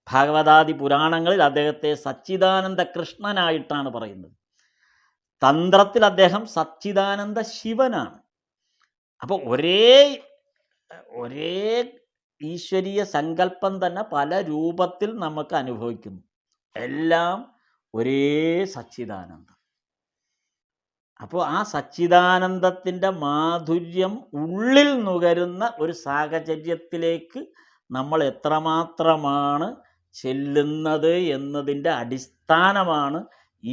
ഭാഗവതാദി പുരാണങ്ങളിൽ അദ്ദേഹത്തെ സച്ചിദാനന്ദ കൃഷ്ണനായിട്ടാണ് പറയുന്നത്. തന്ത്രത്തിൽ അദ്ദേഹം സച്ചിദാനന്ദ ശിവനാണ്. അപ്പോൾ ഒരേ ഈശ്വരീയ സങ്കല്പം തന്നെ പല രൂപത്തിൽ നമുക്ക് അനുഭവിക്കുന്നു. എല്ലാം ഒരേ സച്ചിദാനന്ദം. അപ്പോൾ ആ സച്ചിദാനന്ദത്തിൻ്റെ മാധുര്യം ഉള്ളിൽ നുകരുന്ന ഒരു സാഹചര്യത്തിലേക്ക് നമ്മൾ എത്രമാത്രമാണ് ചെല്ലുന്നത് എന്നതിൻ്റെ അടിസ്ഥാനമാണ്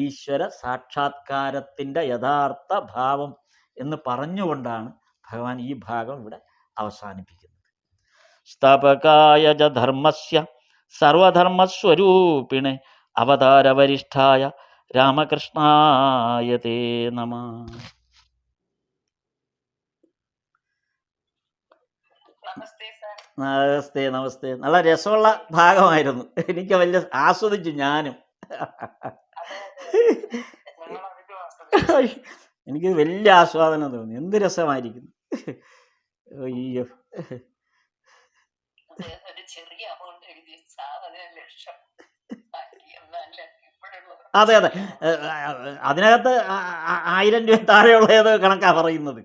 ഈശ്വര സാക്ഷാത്കാരത്തിൻ്റെ യഥാർത്ഥ ഭാവം എന്ന് പറഞ്ഞുകൊണ്ടാണ് ഭഗവാൻ ഈ ഭാഗം ഇവിടെ അവസാനിപ്പിക്കുന്നത്. സ്ഥാപകായ ച ധർമ്മസ്യ സർവധർമ്മസ്വരൂപിണേ അവതാരവരിഷ്ഠായ രാമകൃഷ്ണായ തേ നമഃ. നമസ്തേ നമസ്തേ. നല്ല രസമുള്ള ഭാഗമായിരുന്നു, എനിക്ക് വലിയ ആസ്വദിച്ചു. ഞാനും എനിക്ക് വലിയ ആസ്വാദനം തോന്നി. എന്ത് രസമായിരിക്കുന്നു. അയ്യോ, അതെ അതെ, അതിനകത്ത് 1000 രൂപ താഴെയുള്ള ഏത് കണക്കാ പറയുന്നത്.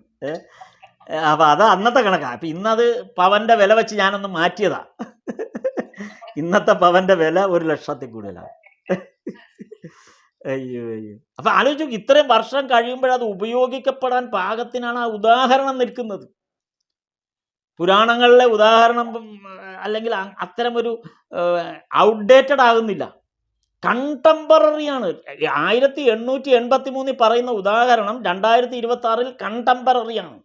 അപ്പം അത് അന്നത്തെ കണക്കാണ്. അപ്പം ഇന്നത് പവൻ്റെ വില വെച്ച് ഞാനൊന്ന് മാറ്റിയതാ. ഇന്നത്തെ പവൻ്റെ വില 1,00,000 കൂടുതലാണ്. അയ്യോ അയ്യോ. അപ്പം ആലോചിച്ചു, ഇത്രയും വർഷം കഴിയുമ്പോഴത് ഉപയോഗിക്കപ്പെടാൻ പാകത്തിനാണ് ആ ഉദാഹരണം നിൽക്കുന്നത്. പുരാണങ്ങളിലെ ഉദാഹരണം അല്ലെങ്കിൽ അത്തരമൊരു ഔട്ട്ഡേറ്റഡ് ആകുന്നില്ല, കണ്ടംപററിയാണ്. 1883 പറയുന്ന ഉദാഹരണം 2026 കണ്ടംപററിയാണ്.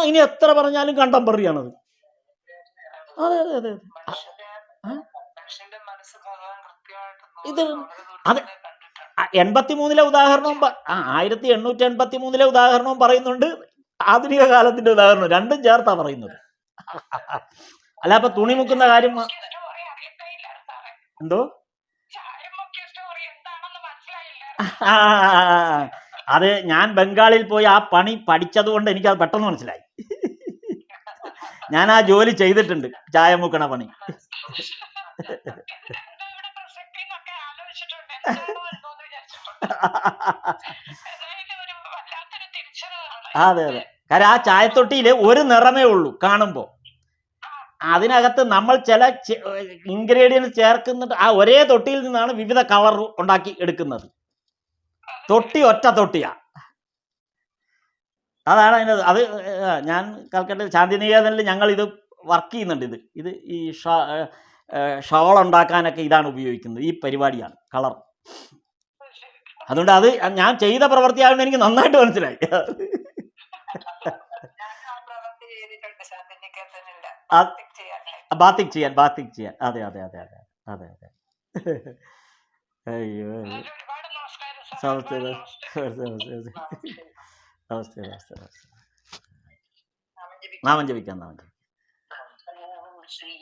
ഇനി എത്ര പറഞ്ഞാലും കണ്ടംപററിയാണത്. അതെ അതെ അതെ. ഇത് അത് 83 ഉദാഹരണവും 1883 ഉദാഹരണവും പറയുന്നുണ്ട്, ആധുനിക കാലത്തിന്റെ ഉദാഹരണം രണ്ടും ചേർത്താ പറയുന്നത്. അല്ല, അപ്പൊ തുണി മുക്കുന്ന കാര്യം എന്തോ അത് ഞാൻ ബംഗാളിൽ പോയി ആ പണി പഠിച്ചത് കൊണ്ട് എനിക്കത് പെട്ടെന്ന് മനസ്സിലായി. ഞാൻ ആ ജോലി ചെയ്തിട്ടുണ്ട്, ചായ മുക്കണ പണി. അതെ അതെ. കാരണം ആ ചായത്തൊട്ടിയിൽ ഒരു നിറമേ ഉള്ളൂ കാണുമ്പോൾ. അതിനകത്ത് നമ്മൾ ചില ഇൻഗ്രീഡിയൻസ് ചേർക്കുന്നുണ്ട്. ആ ഒരേ തൊട്ടിയിൽ നിന്നാണ് വിവിധ കളർ ഉണ്ടാക്കി എടുക്കുന്നത്. തൊട്ടി ഒറ്റ തൊട്ടിയാ. അതാണ് അതിൻ്റെ. അത് ഞാൻ കൽക്കട്ട ശാന്തിനികേതനിൽ ഞങ്ങൾ ഇത് വർക്ക് ചെയ്യുന്നുണ്ട്. ഇത് ഈ ഷോൾ ഉണ്ടാക്കാനൊക്കെ ഇതാണ് ഉപയോഗിക്കുന്നത്, ഈ പരിപാടിയാണ് കളർ. അതുകൊണ്ട് അത് ഞാൻ ചെയ്ത പ്രവൃത്തിയാകുമ്പോൾ എനിക്ക് നന്നായിട്ട് മനസ്സിലായി. ബാത്തിക് ചെയ്യാൻ. അതെ അതെ അതെ അതെ അതെ അതെ. അയ്യോ, നമസ്തേ നമസ്തേ നമസ്തേ. നാമം ജപിക്കാം. ശ്രീ